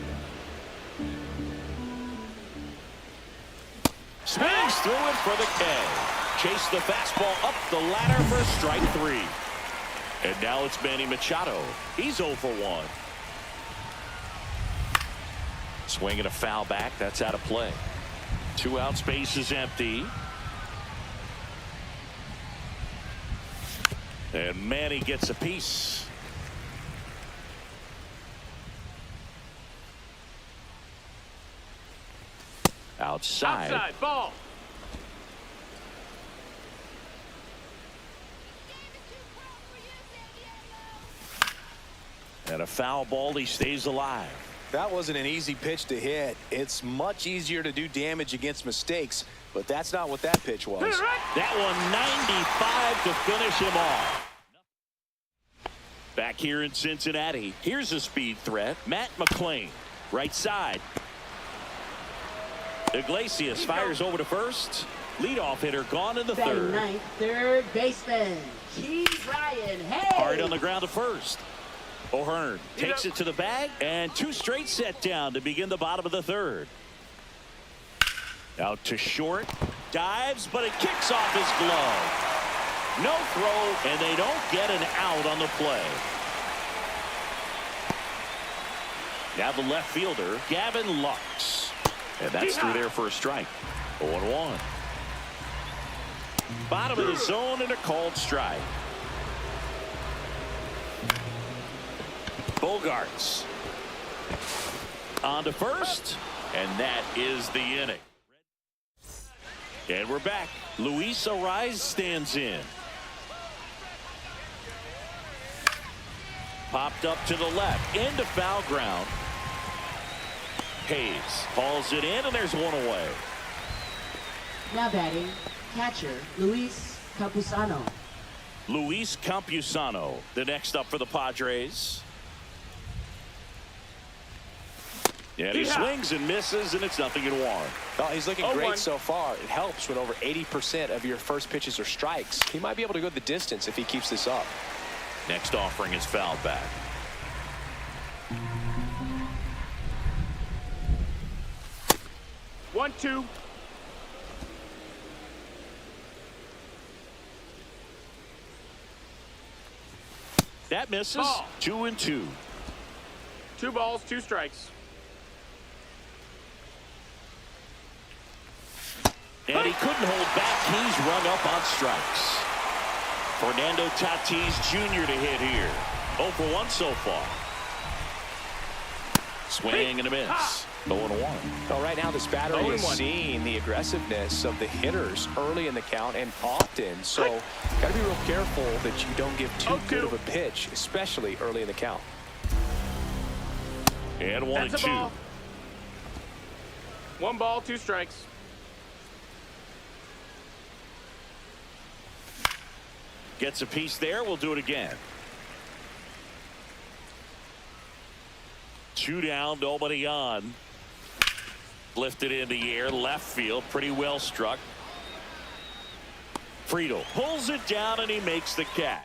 Swings through it for the K. Chase the fastball up the ladder for strike 3. And now it's Manny Machado. He's 0 for 1. Swinging a foul back. That's out of play. 2 out, space is empty. And Manny gets a piece. Outside. Ball. And a foul ball, he stays alive. That wasn't an easy pitch to hit. It's much easier to do damage against mistakes, but that's not what that pitch was. That one 95 to finish him off. Back here in Cincinnati, here's a speed threat. Matt McClain, right side. Iglesias fires over to first. Leadoff hitter gone in the Batting third. ninth, third baseman, Keith Ryan. Hey! Hard on the ground to first. O'Hearn takes it to the bag, and two straight set down to begin the bottom of the third. Out to short, dives, but it kicks off his glove. No throw, and they don't get an out on the play. Now the left fielder, Gavin Lux. And that's through there for a strike. 0-1. Bottom of the zone and a called strike. Bogaerts on to first, and that is the inning. And we're back. Luis Ariz stands in. Popped up to the left, into foul ground. Hayes hauls it in, and there's one away. Now batting, catcher, Luis Campusano. Luis Campusano, the next up for the Padres. And he swings and misses, and it's 0-1. Well, he's looking great so far. It helps when over 80% of your first pitches are strikes. He might be able to go the distance if he keeps this up. Next offering is fouled back. One, two. That misses. Ball. 2-2. 2 balls, 2 strikes. And he couldn't hold back. He's run up on strikes. Fernando Tatis Jr. to hit here. 0 for 1 so far. Swing and a miss. 0-1. Well, right now this battery is seeing the aggressiveness of the hitters early in the count and often. So got to be real careful that you don't give too good of a pitch, especially early in the count. And 1-2. 1 ball, 2 strikes. Gets a piece there. We'll do it again. 2 down, nobody on. Lifted in the air, left field, pretty well struck. Friedl pulls it down, and he makes the catch.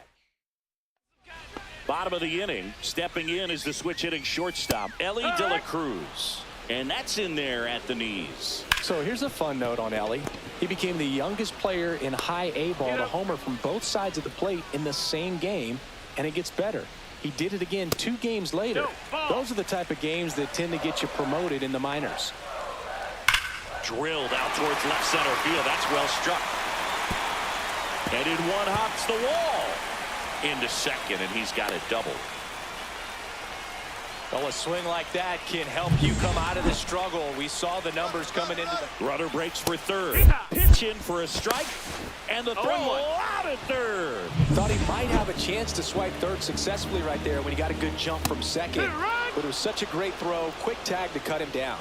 Bottom of the inning, stepping in is the switch hitting shortstop, Ellie De La Cruz. And that's in there at the knees. So here's a fun note on Ellie. He became the youngest player in high A ball to homer from both sides of the plate in the same game, and it gets better. He did it again 2 games later. Those are the type of games that tend to get you promoted in the minors. Drilled out towards left center field. That's well struck. And in one hops the wall. Into second, and he's got it doubled. Well, a swing like that can help you come out of the struggle. We saw the numbers coming into the... Runner breaks for third. Pitch in for a strike. And the throw out at third. Thought he might have a chance to swipe third successfully right there when he got a good jump from second. But it was such a great throw. Quick tag to cut him down.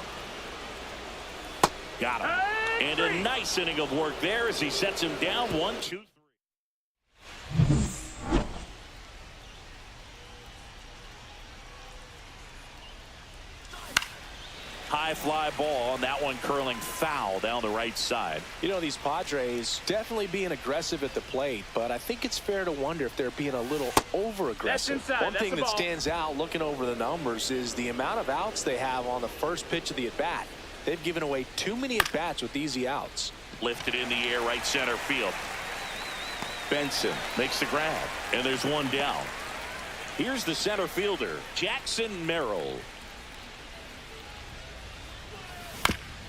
Got him. And a nice inning of work there as he sets him down. 1, 2, 3. High fly ball, and that one curling foul down the right side. You know, these Padres definitely being aggressive at the plate, but I think it's fair to wonder if they're being a little over-aggressive. One thing that stands out looking over the numbers is the amount of outs they have on the first pitch of the at-bat. They've given away too many at-bats with easy outs. Lifted in the air, right center field. Benson makes the grab, and there's one down. Here's the center fielder, Jackson Merrill.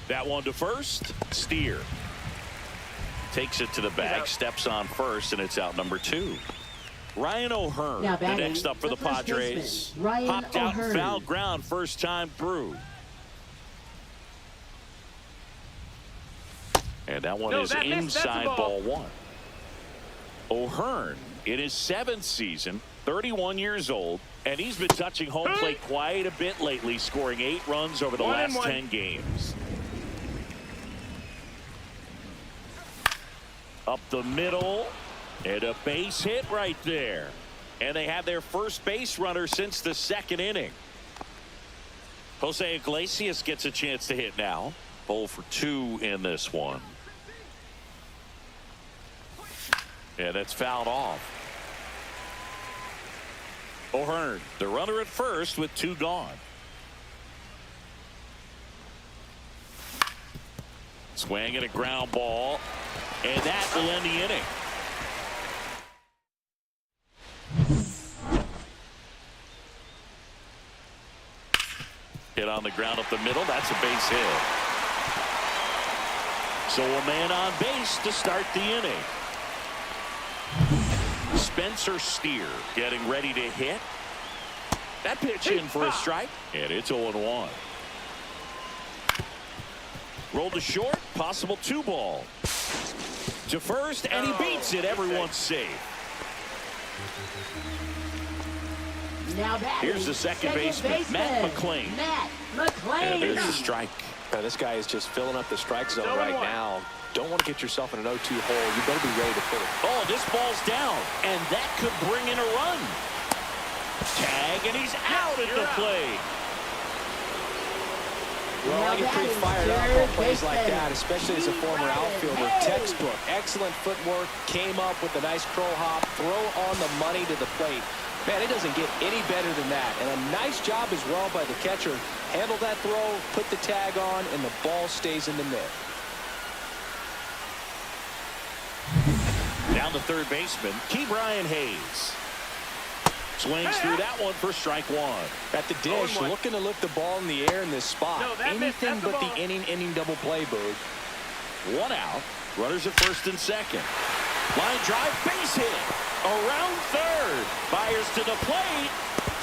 That one to first. Steer takes it to the bag, steps on first, and it's out number 2. Ryan O'Hearn, the next up for the Padres. Popped out in foul ground first time through. And that one is inside ball 1. O'Hearn in his 7th season 31 years old, and he's been touching home plate quite a bit lately, scoring 8 runs over the last 10 games. Up the middle, and a base hit right there. And they have their first base runner since the 2nd inning. Jose Iglesias gets a chance to hit now. 0 for 2 in this one. And it's fouled off. O'Hearn, the runner at first with 2 gone. Swing and a ground ball. And that will end the inning. Hit on the ground up the middle. That's a base hit. So a man on base to start the inning. Spencer Steer getting ready to hit. That pitch in for a strike. And it's 0-1. Rolled to short. Possible 2 ball. To first, and he beats it. Everyone's safe. Now here's the second baseman, Matt McLean. And there's the strike. Now, this guy is just filling up the strike zone right now. Don't want to get yourself in an 0-2 hole. You better be ready to put it. Oh, this ball's down, and that could bring in a run. Tag, and he's out at the plate. Well, I get pretty fired up on plays like that, especially as a former outfielder. Textbook, excellent footwork, came up with a nice crow hop, throw on the money to the plate. Man, it doesn't get any better than that. And a nice job as well by the catcher. Handle that throw, put the tag on, and the ball stays in the mitt. Down the third baseman, Brian Hayes. Swings through that one for strike 1. At the dish, looking to lift the ball in the air in this spot. Anything but the inning double play, Boog. 1 out. Runners at first and second. Line drive, base hit. Around third. Fires to the plate.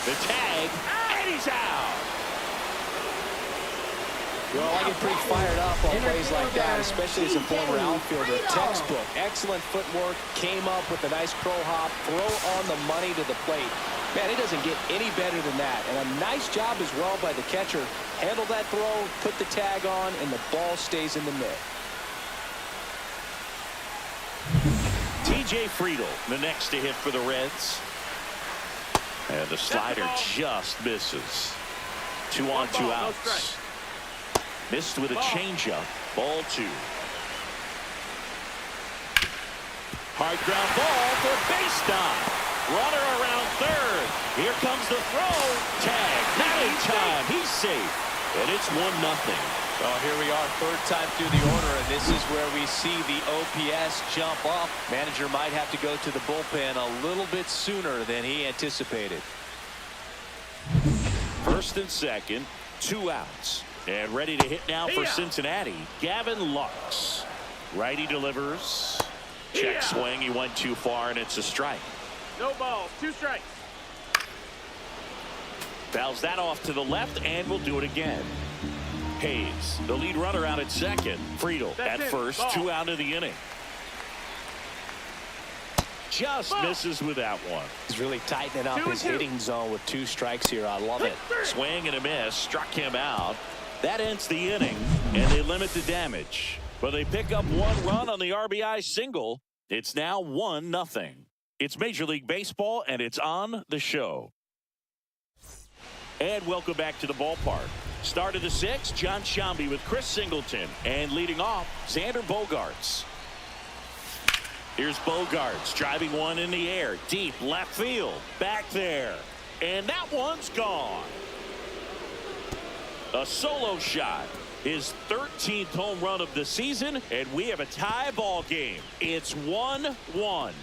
The tag, and he's out. Well, I get pretty fired up on plays like that, especially as a former outfielder. Textbook, excellent footwork, came up with a nice crow hop, throw on the money to the plate. Man, it doesn't get any better than that. And a nice job as well by the catcher. Handle that throw, put the tag on, and the ball stays in the mitt. TJ Friedl, the next to hit for the Reds. And the slider just misses. 2 on, 2 outs. Missed with a changeup. Ball 2. Hard ground ball for base stop. Runner around third. Here comes the throw. Tag. Not in time. He's safe. And it's 1-0. Well, here we are, 3rd time through the order, and this is where we see the OPS jump up. Manager might have to go to the bullpen a little bit sooner than he anticipated. First and second, 2 outs. And ready to hit now for Cincinnati, Gavin Lux. Righty delivers. Check swing. He went too far, and it's a strike. No balls, 2 strikes. Fouls that off to the left, and we'll do it again. Hayes, the lead runner, out at second. Friedl at first. Ball. 2 out of the inning. Just misses with that one. He's really tightening up his hitting zone with 2 strikes here. I love it. Swing and a miss. Struck him out. That ends the inning, and they limit the damage. But they pick up 1 run on the RBI single. It's now 1-0. It's Major League Baseball, and it's on the show. And welcome back to the ballpark. Start of the 6th, John Shambi with Chris Singleton. And leading off, Xander Bogaerts. Here's Bogaerts driving one in the air. Deep left field. Back there. And that one's gone. A solo shot. His 13th home run of the season. And we have a tie ball game. It's 1-1.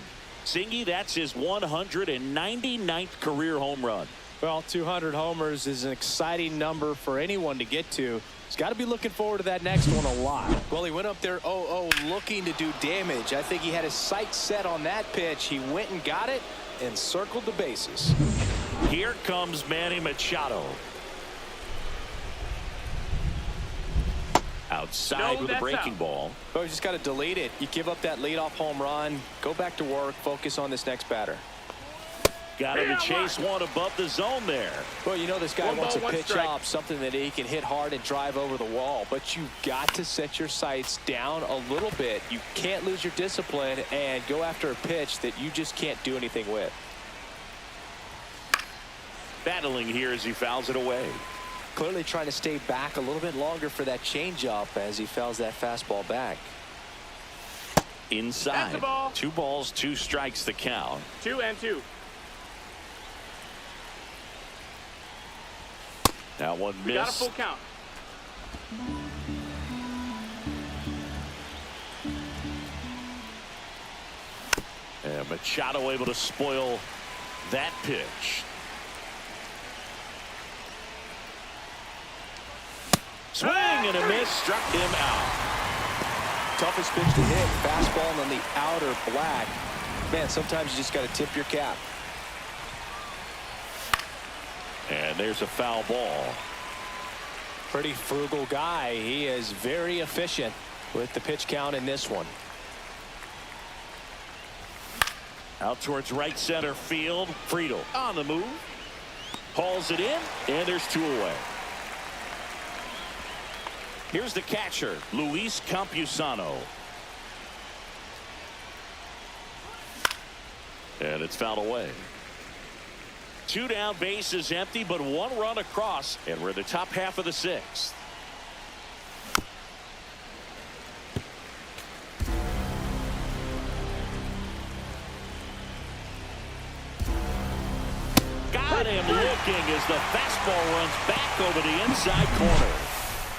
Singy, that's his 199th career home run. Well, 200 homers is an exciting number for anyone to get to. He's got to be looking forward to that next one a lot. Well, he went up there 0-0 looking to do damage. I think he had his sights set on that pitch. He went and got it and circled the bases. Here comes Manny Machado. Outside with a breaking ball. Oh, you just got to delete it. You give up that leadoff home run. Go back to work. Focus on this next batter. Got him to chase one above the zone there. Well, you know this guy One wants ball, to one pitch strike. up, something that he can hit hard and drive over the wall. But you've got to set your sights down a little bit. You can't lose your discipline and go after a pitch that you just can't do anything with. Battling here as he fouls it away. Clearly trying to stay back a little bit longer for that changeup as he fouls that fastball back. Inside. That's a ball. 2 balls, 2 strikes the count. 2-2. That one We got a missed. full count. And Machado able to spoil that pitch. Swing and a miss, struck him out. Toughest pitch to hit, fastball on the outer black. Man, sometimes you just got to tip your cap. And there's a foul ball. Pretty frugal guy. He is very efficient with the pitch count in this one. Out towards right center field. Friedl on the move. Hauls it in, and there's 2 away. Here's the catcher, Luis Campusano. And it's fouled away. 2 down, bases empty, but 1 run across, and we're in the top half of the 6th. Got him looking as the fastball runs back over the inside corner.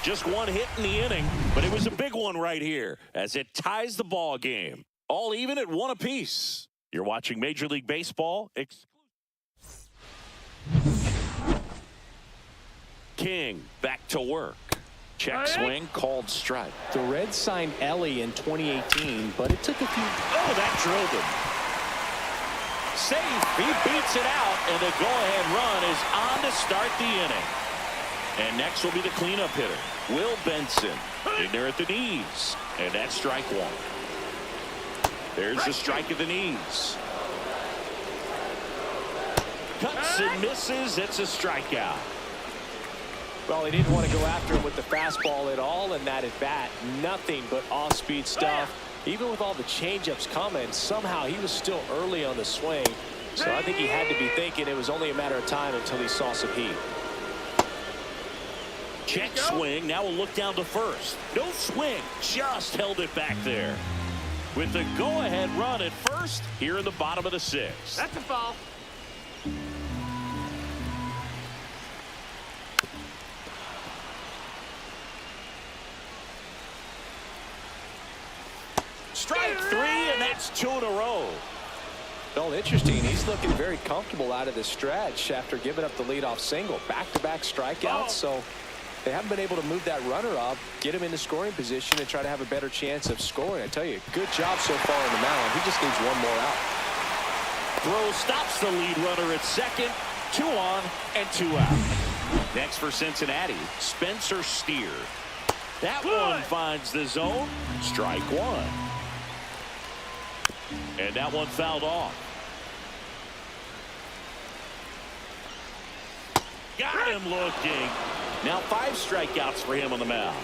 Just 1 hit in the inning, but it was a big one right here as it ties the ball game. All even at 1 apiece. You're watching Major League Baseball. King back to work. Check swing, called strike. The Reds signed Ellie in 2018, but it took a few. Oh, that drilled him. Safe. He beats it out, and the go-ahead run is on to start the inning. And next will be the cleanup hitter, Will Benson. In there at the knees, and that's strike 1. There's the strike at the knees. Cuts and misses. It's a strikeout. Well, he didn't want to go after him with the fastball at all in that at bat. Nothing but off-speed stuff. Even with all the changeups coming, somehow he was still early on the swing. So I think he had to be thinking it was only a matter of time until he saw some heat. Check swing. Now we'll look down to first. No swing. Just held it back there. With the go-ahead run at first here in the bottom of the 6th. That's a foul. Strike 3, and that's 2 in a row. Well, interesting. He's looking very comfortable out of the stretch after giving up the leadoff single. Back-to-back strikeouts, so they haven't been able to move that runner up, get him into scoring position, and try to have a better chance of scoring. I tell you, good job so far on the mound. He just needs 1 more out. Throw stops the lead runner at second. 2 on and 2 out. Next for Cincinnati, Spencer Steer. That one finds the zone. Strike 1. And that one fouled off. Got him looking. Now 5 strikeouts for him on the mound.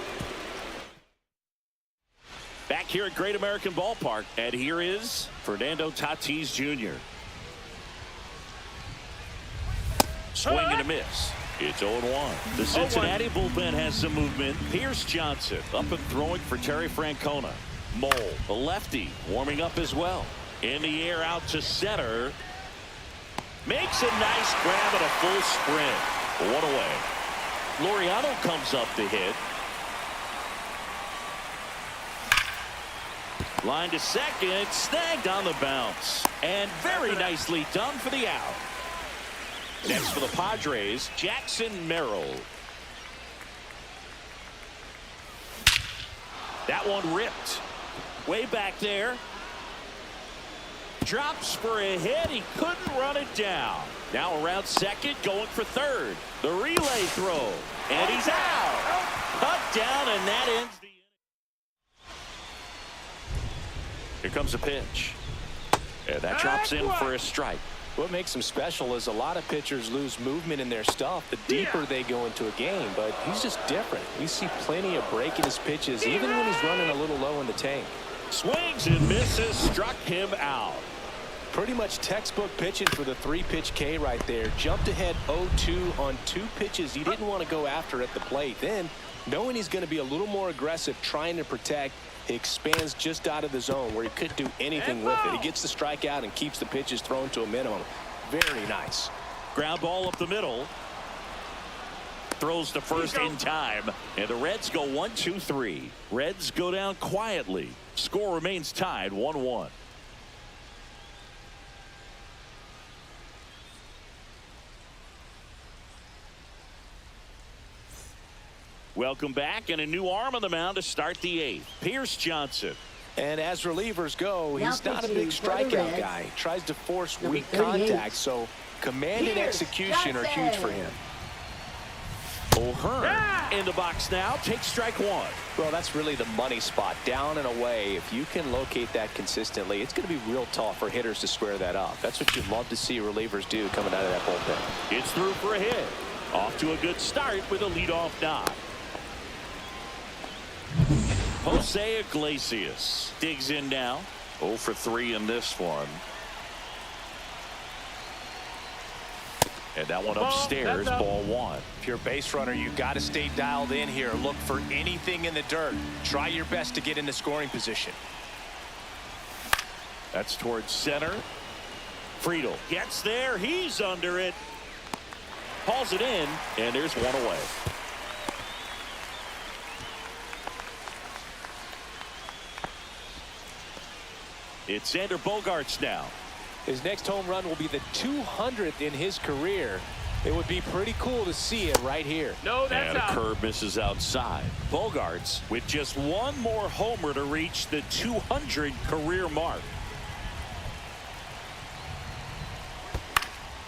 Back here at Great American Ballpark, and here is Fernando Tatis Jr. Swing and a miss. It's 0-1. The Cincinnati bullpen has some movement. Pierce Johnson up and throwing for Terry Francona. Mole, the lefty, warming up as well. In the air out to center. Makes a nice grab at a full sprint. 1 away. Laureano comes up to hit. Line to second, snagged on the bounce. And very nicely done for the out. Next for the Padres, Jackson Merrill. That one ripped. Way back there. Drops for a hit. He couldn't run it down. Now around second, going for third. The relay throw. And he's out. Cut down, and that ends the inning. Here comes a pitch. And that drops in for a strike. What makes him special is a lot of pitchers lose movement in their stuff the deeper they go into a game, but he's just different. We see plenty of breaking his pitches even when he's running a little low in the tank. Swings and misses, struck him out. Pretty much textbook pitching for the 3-pitch K right there. Jumped ahead 0-2 on 2 pitches he didn't want to go after at the plate. Then, knowing he's going to be a little more aggressive trying to protect, he expands just out of the zone where he couldn't do anything with it. He gets the strikeout and keeps the pitches thrown to a minimum. Very nice. Ground ball up the middle. Throws to first in time. And the Reds go 1-2-3. Reds go down quietly. Score remains tied 1-1. Welcome back, and a new arm on the mound to start the 8th. Pierce Johnson. And as relievers go, he's Now not a big pitching for the strikeout Reds. guy. He tries to force Number weak 38. contact, so command and Pierce execution are huge for Johnson. him. O'Hearn in the box now. Takes strike 1. Well, that's really the money spot, down and away. If you can locate that consistently, it's going to be real tough for hitters to square that up. That's what you'd love to see relievers do coming out of that bullpen. It's through for a hit. Off to a good start with a leadoff knock. Jose Iglesias digs in now. 0 for 3 in this one. And that one upstairs, ball 1. If you're a base runner, you got to stay dialed in here. Look for anything in the dirt. Try your best to get into scoring position. That's towards center. Friedl gets there. He's under it. Hauls it in, and there's one away. It's Xander Bogaerts now. His next home run will be the 200th in his career. It would be pretty cool to see it right here. No, that's And a out. curve misses outside. Bogaerts with just one more homer to reach the 200 career mark.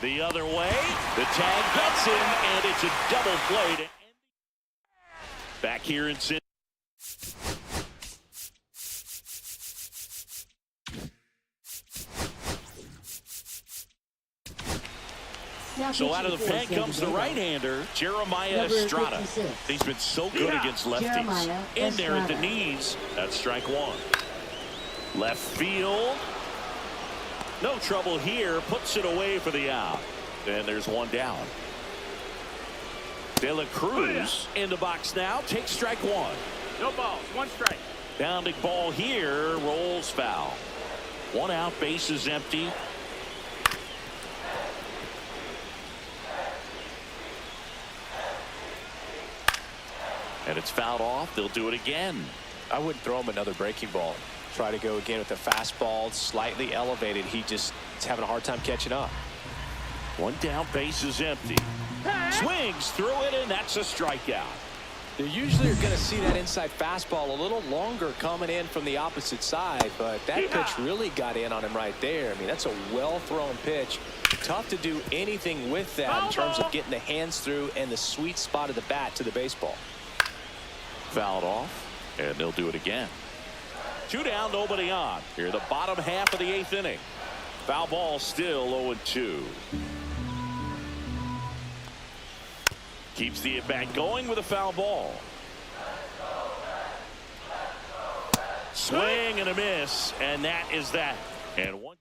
The other way. The tag gets him, and it's a double play to end. Back here in Cincinnati. So out of the pen comes the right-hander, Jeremiah Number Estrada. 56. He's been so good against lefties. Jeremiah In there at the Estrada. knees. That's strike 1. Left field. No trouble here. Puts it away for the out. And there's one down. De La Cruz in the box now. Takes strike 1. No balls, 1 strike. Bounding ball here. Rolls foul. 1 out. Base is empty. And it's fouled off. They'll do it again. I wouldn't throw him another breaking ball. Try to go again with the fastball, slightly elevated. He just is having a hard time catching up. 1 down, base is empty. Swings through it, and that's a strikeout. You usually are going to see that inside fastball a little longer coming in from the opposite side, but that pitch really got in on him right there. I mean, that's a well-thrown pitch. Tough to do anything with that in terms of getting the hands through and the sweet spot of the bat to the baseball. Fouled off, and they'll do it again. 2 down, nobody on. Here, the bottom half of the 8th inning. Foul ball still 0-2. Keeps the at-bat going with a foul ball. Swing and a miss, and that is that. And 1-2.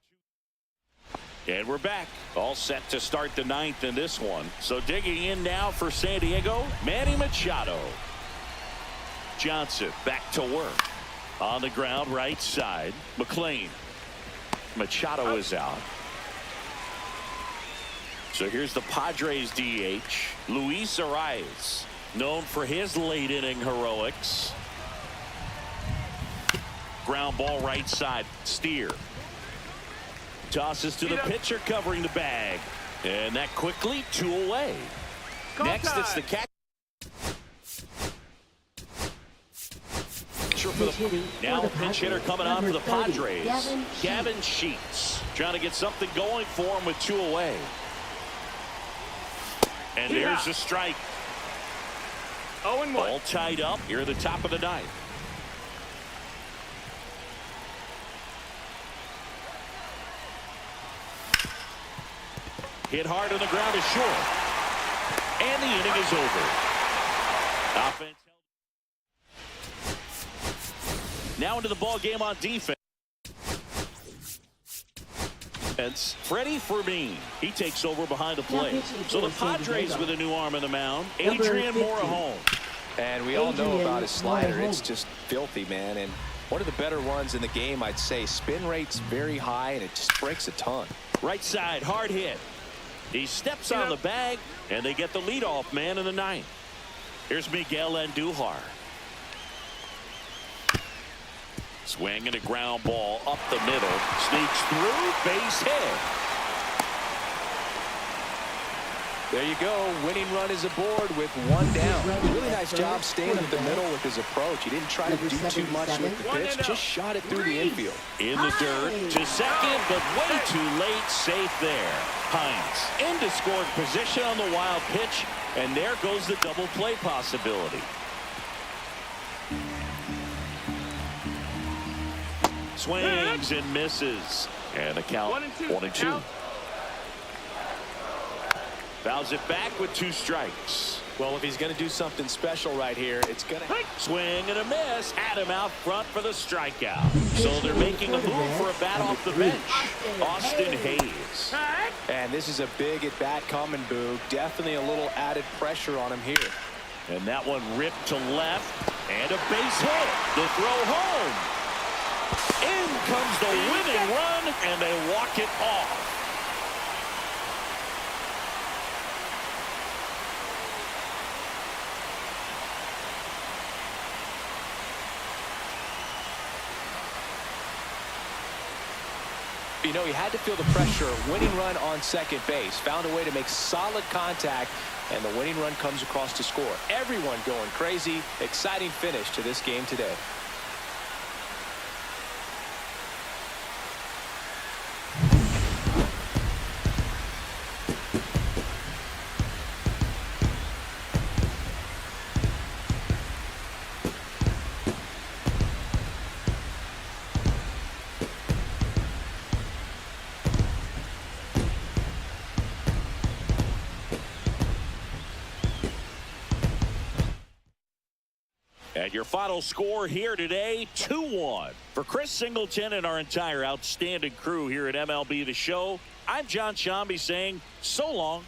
And we're back. All set to start the 9th in this one. So digging in now for San Diego, Manny Machado. Johnson back to work. On the ground, right side. McLean. Machado is out. So here's the Padres DH, Luis Arias, known for his late inning heroics. Ground ball right side. Steer. Tosses to the pitcher covering the bag. And that quickly 2 away. Next it's the catch. For the, now a pinch hitter coming on for the Padres. Gavin Sheets trying to get something going for him with 2 away. And there's a strike. 0-1. All tied up here at the top of the 9th. Hit hard on the ground is short. And the inning is over. Offense. Now into the ball game on defense. Freddy Fermin. He takes over behind the plate. So the Padres with a new arm in the mound. Adrian Morejon. And we all know about his slider. It's just filthy, man. And one of the better ones in the game, I'd say. Spin rate's very high, and it just breaks a ton. Right side, hard hit. He steps on the bag, and they get the leadoff man in the ninth. Here's Miguel Andujar. Swing and a ground ball up the middle. Sneaks through, base hit. There you go. Winning run is aboard with one down. Really nice job staying up the middle with his approach. He didn't try to do too much with the pitch. Just shot it through the infield. In the dirt to second, but way too late. Safe there. Hines into scoring position on the wild pitch, and there goes the double play possibility. Swings and misses. And the count 1-2. Fouls it back with 2 strikes. Well, if he's going to do something special right here, it's going to swing and a miss. Had him out front for the strikeout. So they're making a move for a bat off the bench. Austin Hayes. And this is a big at bat coming, Boog. Definitely a little added pressure on him here. And that one ripped to left. And a base hit. The throw home. In comes the winning run, and they walk it off. You know, he had to feel the pressure. Winning run on second base. Found a way to make solid contact, and the winning run comes across to score. Everyone going crazy. Exciting finish to this game today. And your final score here today, 2-1. For Chris Singleton and our entire outstanding crew here at MLB The Show, I'm John Shambi saying so long.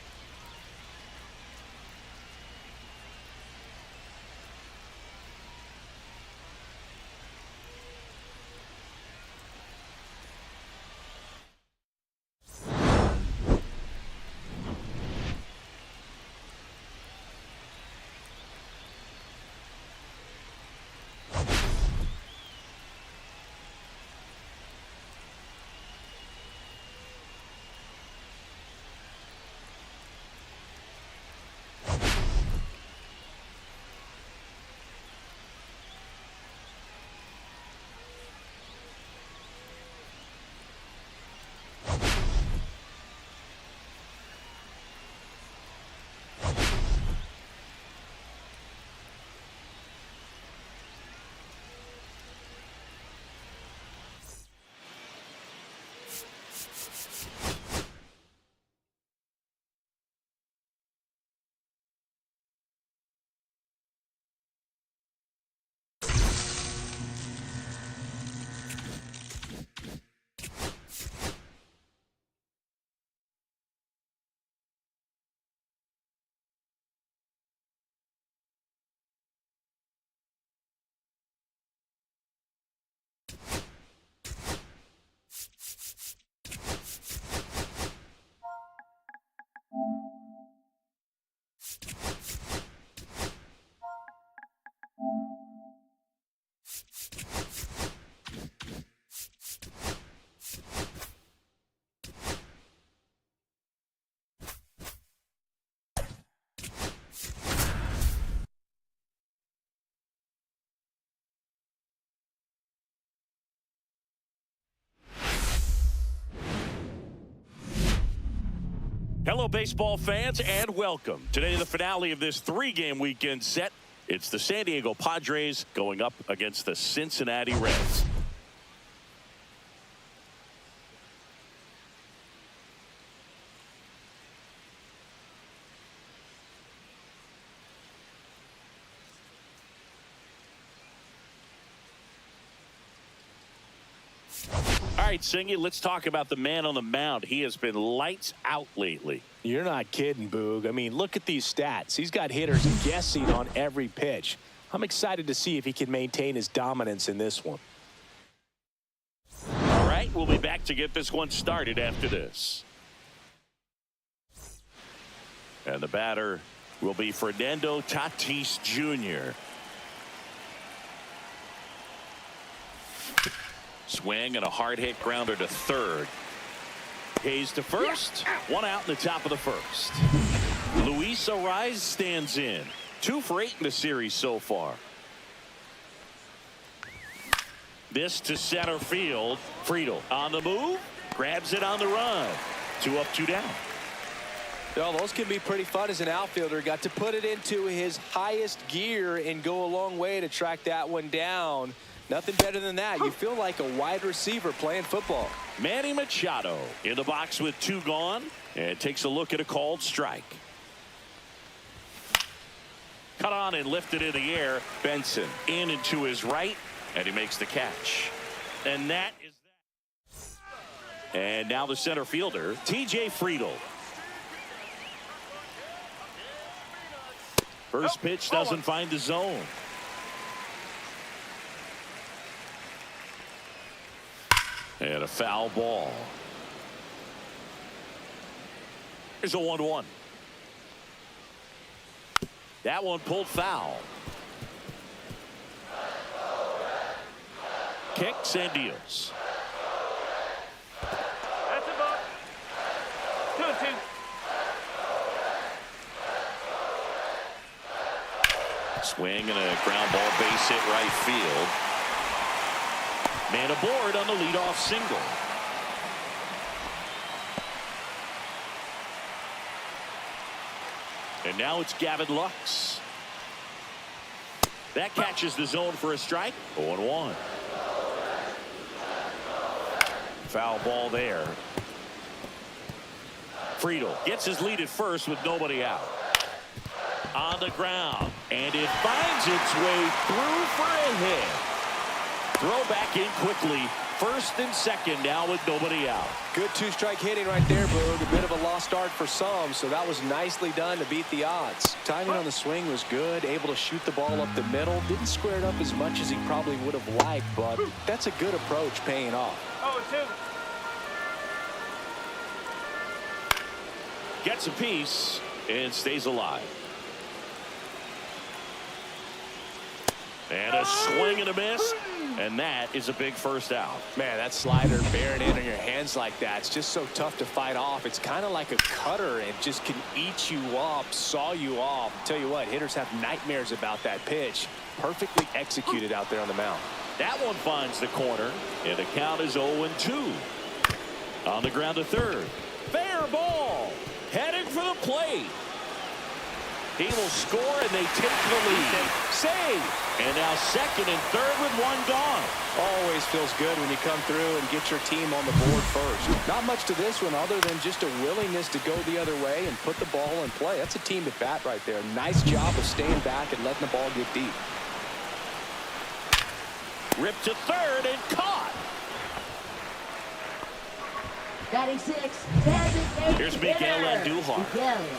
Hello, baseball fans, and welcome. Today, the finale of this 3-game weekend set. It's the San Diego Padres going up against the Cincinnati Reds. right, Singy, let's talk about the man on the mound. He has been lights out lately. You're not kidding, Boog. I mean, look at these stats. He's got hitters guessing on every pitch. I'm excited to see if he can maintain his dominance in this one. All right, we'll be back to get this one started after this. And the batter will be Fernando Tatis Jr. Swing and a hard hit grounder to third. Hayes to first. One out in the top of the first. Luis Ariz stands in. 2 for 8 in the series so far. This to center field. Friedl on the move. Grabs it on the run. 2 up, 2 down. Well, those can be pretty fun as an outfielder. Got to put it into his highest gear and go a long way to track that one down. Nothing better than that. You feel like a wide receiver playing football. Manny Machado in the box with 2 gone and takes a look at a called strike. Cut on and lifted in the air. Benson in and to his right, and he makes the catch. And that is that. And now the center fielder, TJ Friedl. First pitch doesn't find the zone. And a foul ball. Here's a 1-1. That one pulled foul. Kicks and deals. That's a ball. 2-2. Swing and a ground ball, base hit right field. Man aboard on the leadoff single. And now it's Gavin Lux. That catches the zone for a strike. 0-1. Foul ball there. Friedl gets his lead at first with nobody out. On the ground, and it finds its way through for a hit. Throw back in quickly. First and second now with nobody out. Good 2-strike hitting right there, Boog. A bit of a lost start for some, so that was nicely done to beat the odds. Timing on the swing was good, able to shoot the ball up the middle. Didn't square it up as much as he probably would have liked, but that's a good approach paying off. 2. Gets a piece and stays alive. And a swing and a miss, and that is a big first out. Man, that slider bearing in on your hands like that, it's just so tough to fight off. It's kind of like a cutter and just can eat you up, saw you off. I'll tell you what, hitters have nightmares about that pitch. Perfectly executed out there on the mound. That one finds the corner, and the count is 0-2. On the ground to third. Fair ball. Heading for the plate. He will score, and they take the lead. Save. And now second and third with 1 gone. Always feels good when you come through and get your team on the board first. Not much to this one other than just a willingness to go the other way and put the ball in play. That's a team at bat right there. Nice job of staying back and letting the ball get deep. Ripped to third and caught. Batting 6, Here's Miguel Andujar,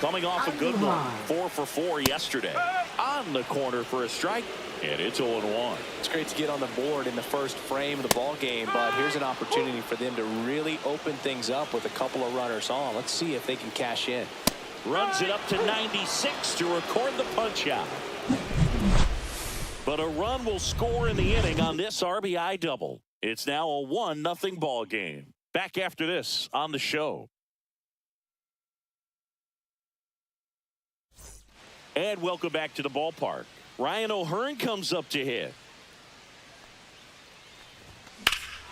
coming off a good one. 4 for 4 yesterday. On the corner for a strike, and it's 0-1. It's great to get on the board in the first frame of the ball game, but here's an opportunity for them to really open things up with a couple of runners on. Let's see if they can cash in. Runs it up to 96 to record the punch out. But a run will score in the inning on this RBI double. It's now a 1-0 ball game. Back after this on the show. And welcome back to the ballpark. Ryan O'Hearn comes up to hit.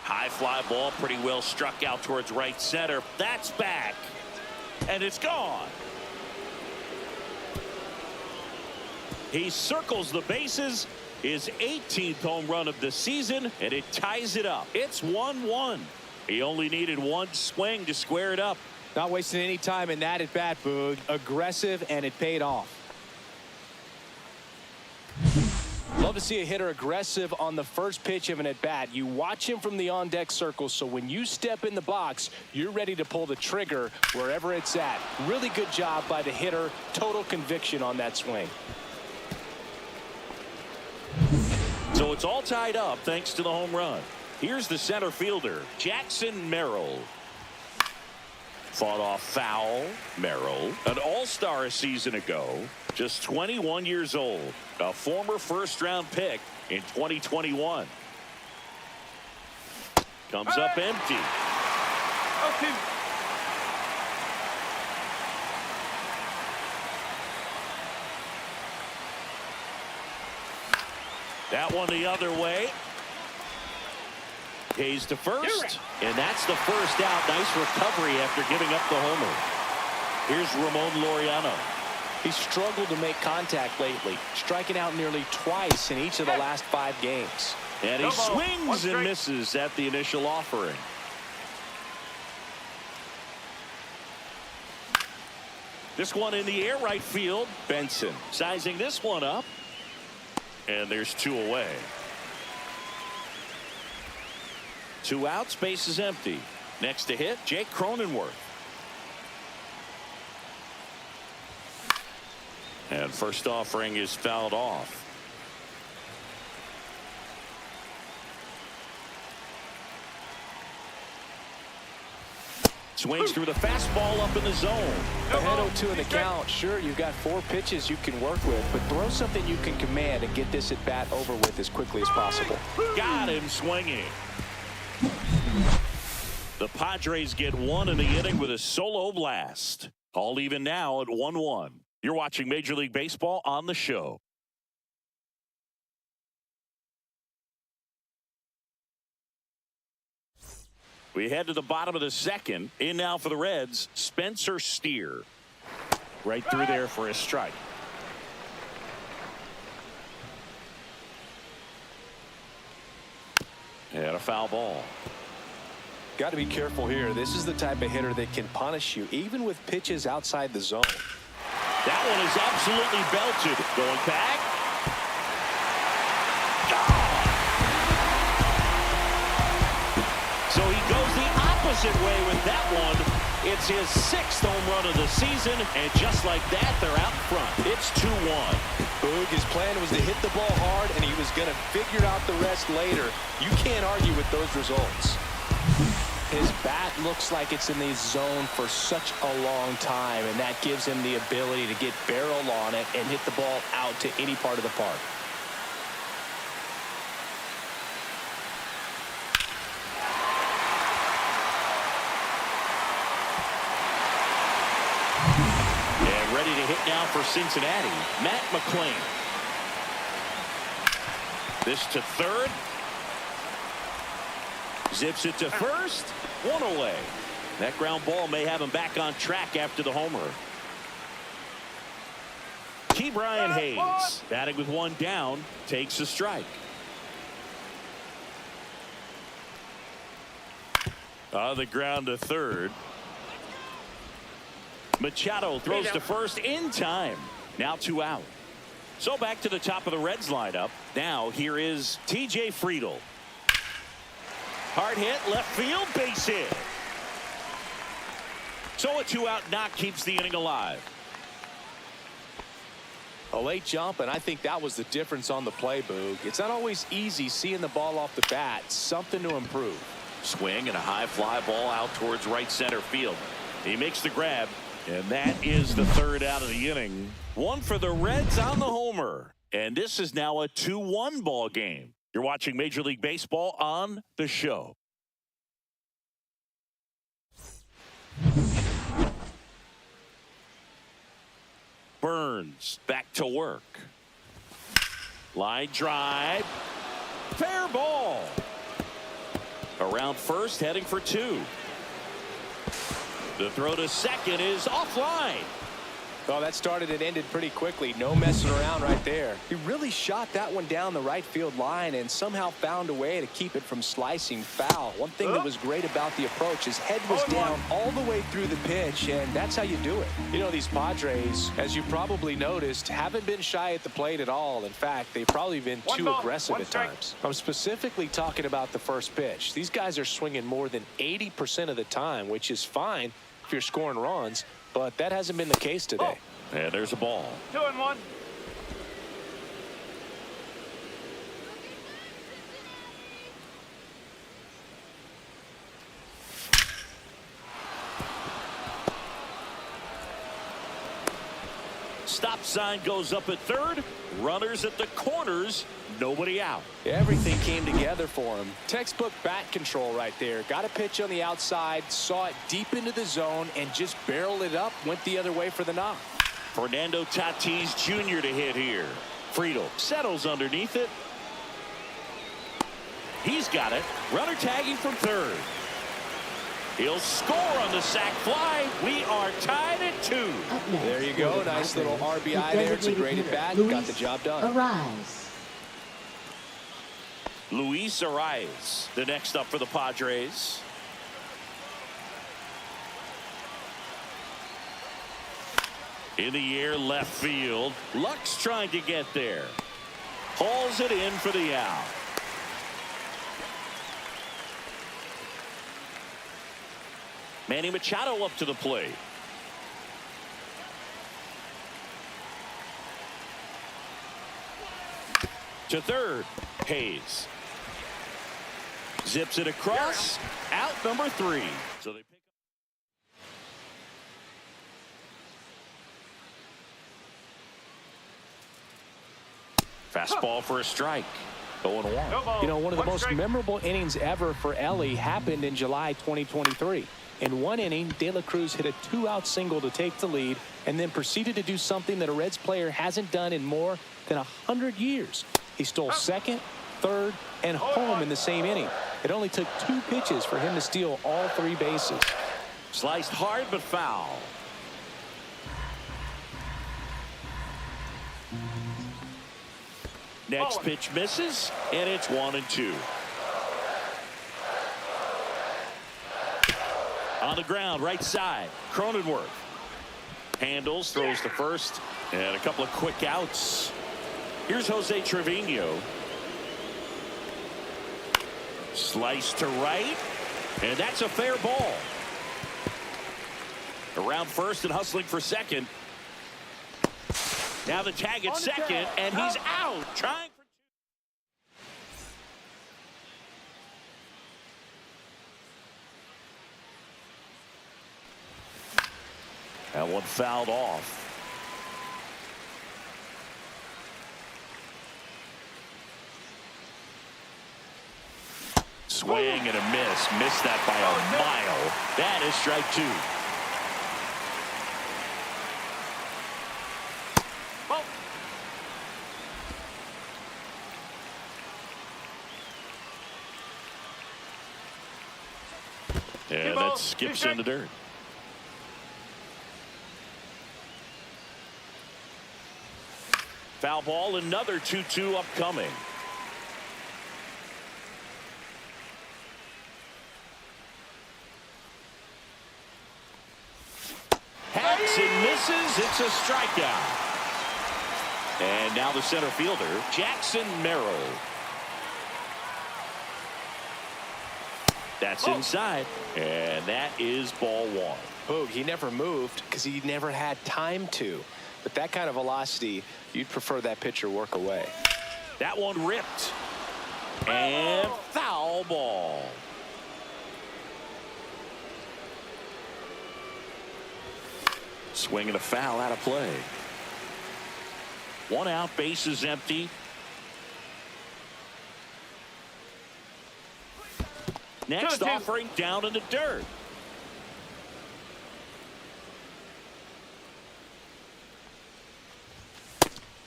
High fly ball, pretty well struck out towards right center. That's back. And it's gone. He circles the bases. His 18th home run of the season, and it ties it up. It's 1-1. He only needed 1 swing to square it up. Not wasting any time in that at bat, Boog. Aggressive, and it paid off. Love to see a hitter aggressive on the first pitch of an at-bat. You watch him from the on-deck circle, so when you step in the box, you're ready to pull the trigger wherever it's at. Really good job by the hitter. Total conviction on that swing. So it's all tied up thanks to the home run. Here's the center fielder, Jackson Merrill. Fought off foul. Merrill, an all-star a season ago, just 21 years old, a former first-round pick in 2021. Comes up empty. 0-2. That one the other way. Hayes to first, and that's the first out. Nice recovery after giving up the homer. Here's Ramon Laureano. He's struggled to make contact lately, striking out nearly twice in each of the last 5 games. And he swings and misses at the initial offering. This one in the air right field. Benson sizing this one up. And there's 2 away. 2 outs, base is empty. Next to hit, Jake Cronenworth. And first offering is fouled off. Swings through the fastball up in the zone. Ahead 0-2 in the count. Sure, you've got 4 pitches you can work with, but throw something you can command and get this at bat over with as quickly as possible. Got him swinging. The Padres get 1 in the inning with a solo blast. All even now at 1-1. You're watching Major League Baseball on the show. We head to the bottom of the second. In now for the Reds, Spencer Steer. Right through there for a strike. And a foul ball. Got to be careful here. This is the type of hitter that can punish you, even with pitches outside the zone. That one is absolutely belted. Going back. So he goes the opposite way with that one. It's his 6th home run of the season, and just like that, they're out front. It's 2-1. Boog, his plan was to hit the ball hard, and he was going to figure out the rest later. You can't argue with those results. His bat looks like it's in the zone for such a long time, and that gives him the ability to get barrel on it and hit the ball out to any part of the park. And ready to hit now for Cincinnati, Matt McClain. This to third. Zips it to first. 1 away. That ground ball may have him back on track after the homer. Brian Hayes, batting with 1 down, takes a strike. On the ground to third. Machado throws to first in time. Now 2 out. So back to the top of the Reds lineup. Now here is TJ Friedl. Hard hit, left field, base hit. So a 2-out knock keeps the inning alive. A late jump, and I think that was the difference on the play, Boog. It's not always easy seeing the ball off the bat. Something to improve. Swing and a high fly ball out towards right center field. He makes the grab, and that is the 3rd out of the inning. 1 for the Reds on the homer. And this is now a 2-1 ball game. You're watching Major League Baseball on the show. Burns back to work. Line drive. Fair ball. Around first, heading for 2. The throw to second is offline. Oh, that started and ended pretty quickly. No messing around right there. He really shot that one down the right field line and somehow found a way to keep it from slicing foul. One thing that was great about the approach, his head was down all the way through the pitch, and that's how you do it. You know, these Padres, as you probably noticed, haven't been shy at the plate at all. In fact, they've probably been too aggressive at times. I'm specifically talking about the first pitch. These guys are swinging more than 80% of the time, which is fine if you're scoring runs. But that hasn't been the case today. And there's a ball. 2-1. Stop sign goes up at third. Runners at the corners. Nobody out. Everything came together for him. Textbook bat control right there. Got a pitch on the outside, saw it deep into the zone, and just barreled it up. Went the other way for the knock. Fernando Tatis Jr. to hit here. Friedl settles underneath it. He's got it. Runner tagging from third. He'll score on the sac fly. We are tied at 2. There you go. Nice little RBI there. It's a great at bat. Got the job done. Arise. Luis Arias, the next up for the Padres. In the air, left field. Lux trying to get there. Hauls it in for the out. Manny Machado up to the plate. To third, Hayes. Zips it across. Out number 3. So they pick up. Fastball for a strike. 0-1. You know, one of the most memorable innings ever for Ellie happened in July 2023. In one inning, De La Cruz hit a 2-out single to take the lead and then proceeded to do something that a Reds player hasn't done in more than 100 years. He stole second, third, and home in the same inning. It only took 2 pitches for him to steal all 3 bases. Sliced hard but foul. Next pitch misses, and it's 1-2. On the ground, right side, Cronenworth. Handles, throws to first, and a couple of quick outs. Here's Jose Trevino. Slice to right, and that's a fair ball. Around first and hustling for second. Now the tag at second, and he's out. Trying for 2. That one fouled off. Swing and a miss. Missed that by a mile. That is strike 2. And that skips in the dirt. Foul ball, another 2-2 upcoming. Hacks and misses. It's a strikeout. And now the center fielder, Jackson Merrill. That's inside, and that is ball 1. Boog, he never moved because he never had time to. But that kind of velocity, you'd prefer that pitcher work away. That one ripped. And foul ball. Swing and a foul out of play. 1 out, bases empty. Next offering down in the dirt.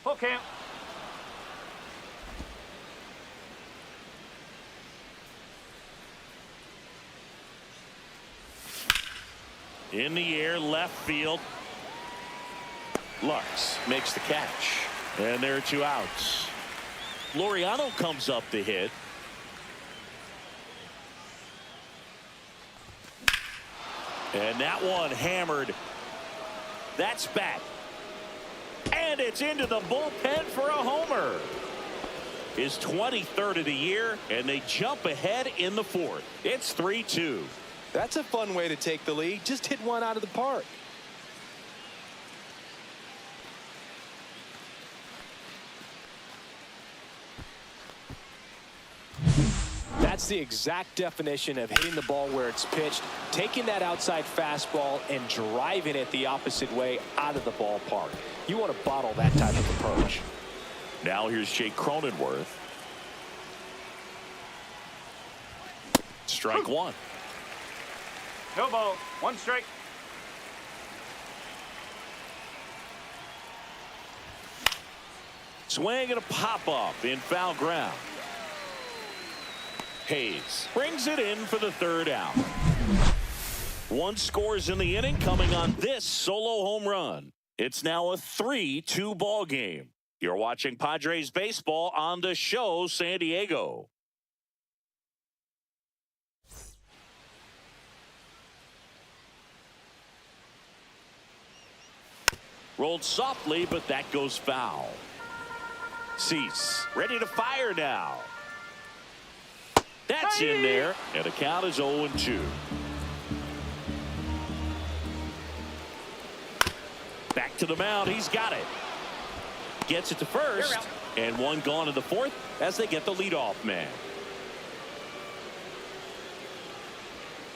Okay. In the air, left field. Lux makes the catch. And there are 2 outs. Laureano comes up to hit. And that one hammered. That's back. And it's into the bullpen for a homer. His 23rd of the year, and they jump ahead in the 4th. It's 3-2. That's a fun way to take the lead. Just hit one out of the park. That's the exact definition of hitting the ball where it's pitched, taking that outside fastball and driving it the opposite way out of the ballpark. You want to bottle that type of approach. Now here's Jake Cronenworth. Strike 1. No ball. 1 strike. Swing and a pop-up in foul ground. Hayes brings it in for the 3rd out. 1 scores in the inning, coming on this solo home run. It's now a 3-2 ball game. You're watching Padres baseball on the show San Diego. Rolled softly, but that goes foul. Cease ready to fire now. That's in there, and the count is 0-2. Back to the mound. He's got it. Gets it to first, and 1 gone in the 4th as they get the leadoff man.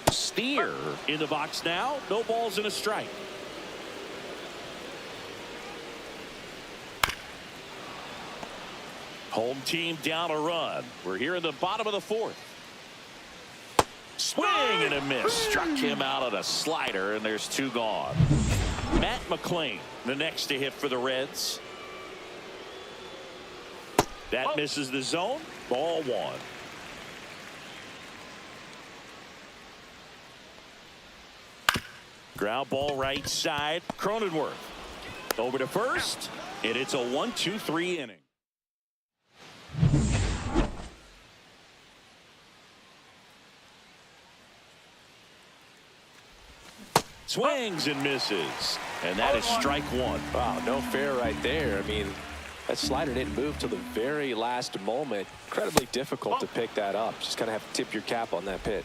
Steer in the box now. No balls and a strike. Home team down a run. We're here in the bottom of the 4th. Swing and a miss. Struck him out on a slider, and there's 2 gone. Matt McClain, the next to hit for the Reds. That misses the zone. Ball 1. Ground ball right side. Cronenworth over to first, and it's a 1-2-3 inning. Swings and misses, and that is strike 1. Wow, no fair right there. I mean, that slider didn't move till the very last moment. Incredibly difficult to pick that up. Just kind of have to tip your cap on that pitch.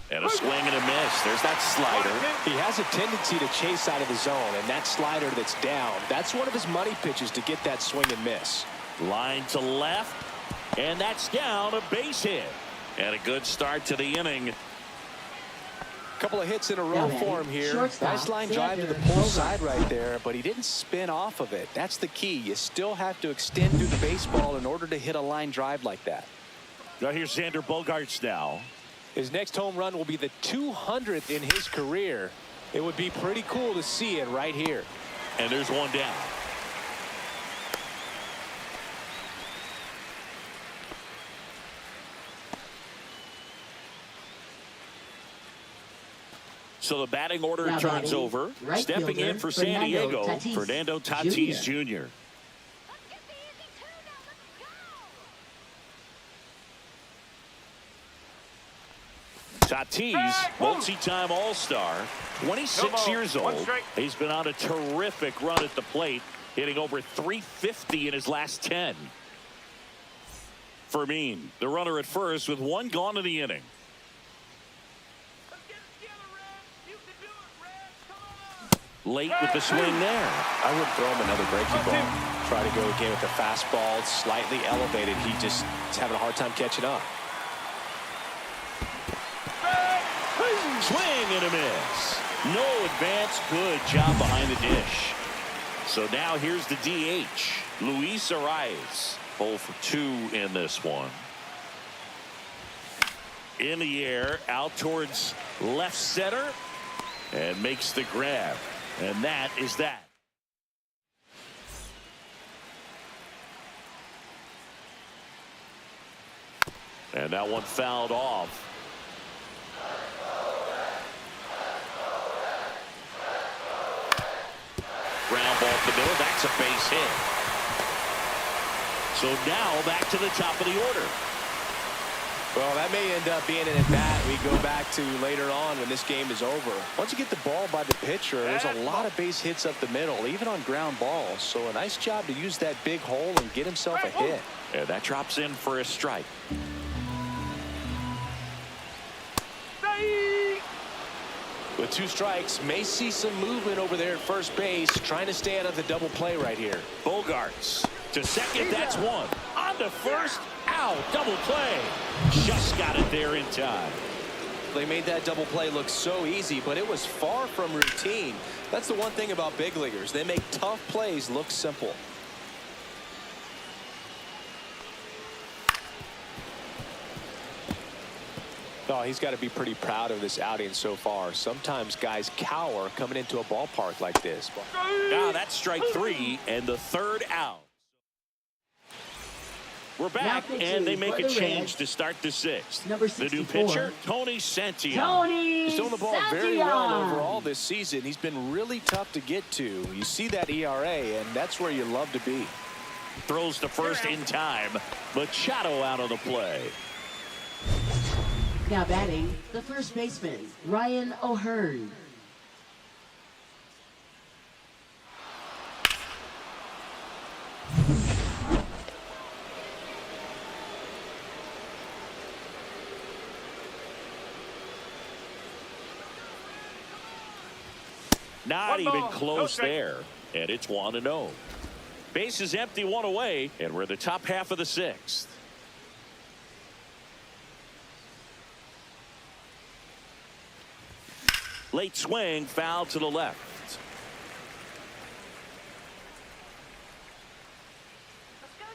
And a swing and a miss. There's that slider. He has a tendency to chase out of the zone, and that slider that's down, that's one of his money pitches to get that swing and miss. Line to left, and that's down, a base hit. And a good start to the inning. Couple of hits in a row for him here. Nice line drive to the pull side right there, but he didn't spin off of it. That's the key. You still have to extend through the baseball in order to hit a line drive like that. Now here's Xander Bogaerts now. His next home run will be the 200th in his career. It would be pretty cool to see it right here. And there's 1 down. So the batting order turns over. Stepping in for San Diego, Fernando Tatis Jr. Tatis, multi-time All-Star, 26 years old. He's been on a terrific run at the plate, hitting over .350 in his last 10. Fermin, the runner at first, with 1 gone in the inning. Late with the swing there. I would throw him another breaking ball. Try to go again with the fastball, slightly elevated. He just is having a hard time catching up. Swing and a miss. No advance. Good job behind the dish. So now here's the DH, Luis Arias. 0 for 2 in this one. In the air, out towards left center, and makes the grab. And that is that. And that one fouled off. ground ball to the middle. That's a base hit. So now back to the top of the order. Well, that may end up being an at-bat we go back to later on when this game is over. Once you get the ball by the pitcher, there's a lot of base hits up the middle, even on ground balls. So a nice job to use that big hole and get himself a hit. Yeah, that drops in for a strike. With 2 strikes, may see some movement over there at first base, trying to stay out of the double play right here. Bogaerts to second. That's one. On to first. Ow, double play. Just got it there in time. They made that double play look so easy, but it was far from routine. That's the one thing about big leaguers. They make tough plays look simple. Oh, he's got to be pretty proud of this outing so far. Sometimes guys cower coming into a ballpark like this. Now that's strike 3 and the 3rd out. We're back, and they make a change to start the 6th. Number the new 64. pitcher, Tony Santillan. Tony He's thrown the ball very well Santillan. overall this season. He's been really tough to get to. You see that ERA, and that's where you love to be. Throws to first in time. Machado out of the play. Now batting, the first baseman, Ryan O'Hearn. Not One even ball, close no strike. there. And it's 1-0. Base is empty, 1 away, and we're in the top half of the 6th. Late swing, foul to the left. Let's go,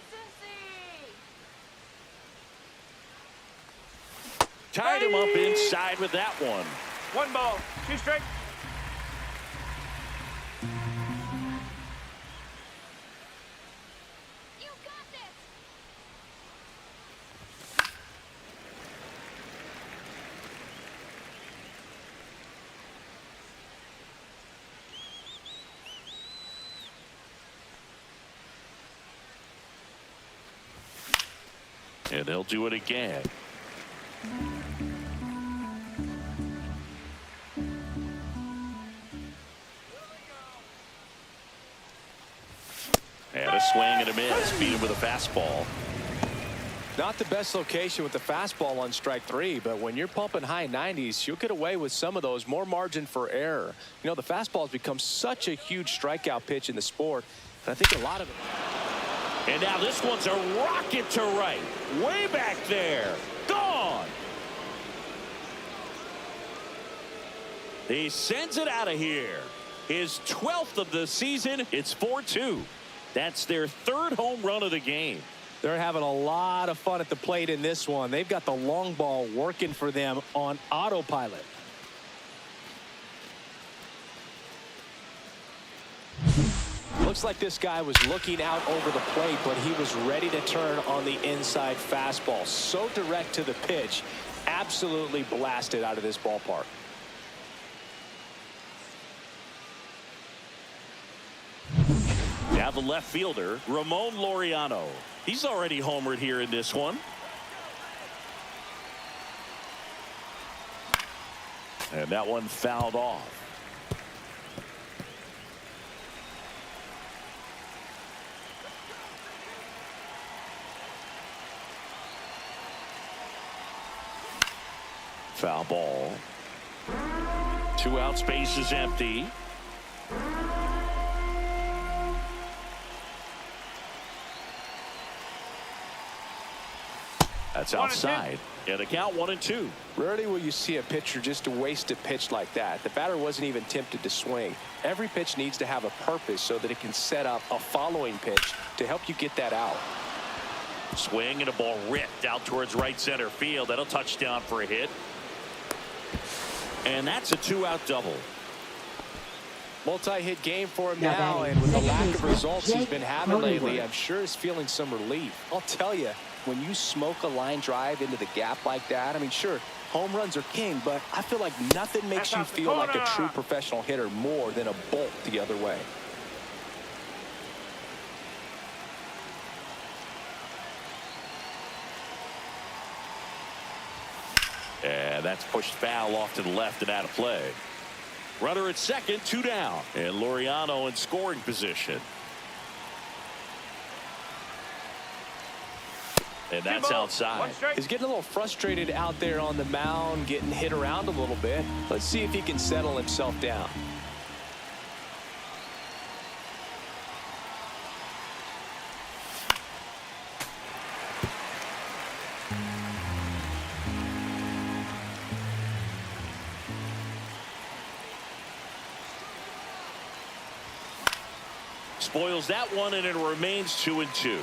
Cincy! Tied him up inside with that one. 1 ball, 2 strikes. You got this! And they'll do it again. And a swing and a miss. Beat him with a fastball. Not the best location with the fastball on strike 3, but when you're pumping high 90s, you'll get away with some of those. More margin for error. You know, the fastball has become such a huge strikeout pitch in the sport, and I think a lot of it. And now this one's a rocket to right. Way back there. Gone. He sends it out of here. His 12th of the season. It's 4-2. That's their 3rd home run of the game. They're having a lot of fun at the plate in this one. They've got the long ball working for them on autopilot. Looks like this guy was looking out over the plate, but he was ready to turn on the inside fastball. So direct to the pitch. Absolutely blasted out of this ballpark. Now the left fielder, Ramon Laureano. He's already homered here in this one. And that one fouled off. Foul ball. 2 out, space is empty. That's outside. Yeah, the count 1-2. Rarely will you see a pitcher just waste a pitch like that. The batter wasn't even tempted to swing. Every pitch needs to have a purpose so that it can set up a following pitch to help you get that out. Swing and a ball ripped out towards right center field. That'll touchdown for a hit. And that's a 2-out double. Multi-hit game for him now, Now and with the batting, lack of second results he's Jake been having lately, Cronenworth. I'm sure he's feeling some relief. I'll tell you, when you smoke a line drive into the gap like that, I mean, sure, home runs are king, but I feel like nothing makes you feel like a true professional hitter more than a bolt the other way. And that's pushed foul off to the left and out of play. Runner at second, 2 down. And Laureano in scoring position. And that's outside. He's getting a little frustrated out there on the mound, getting hit around a little bit. Let's see if he can settle himself down. Spoils that one, and it remains 2-2.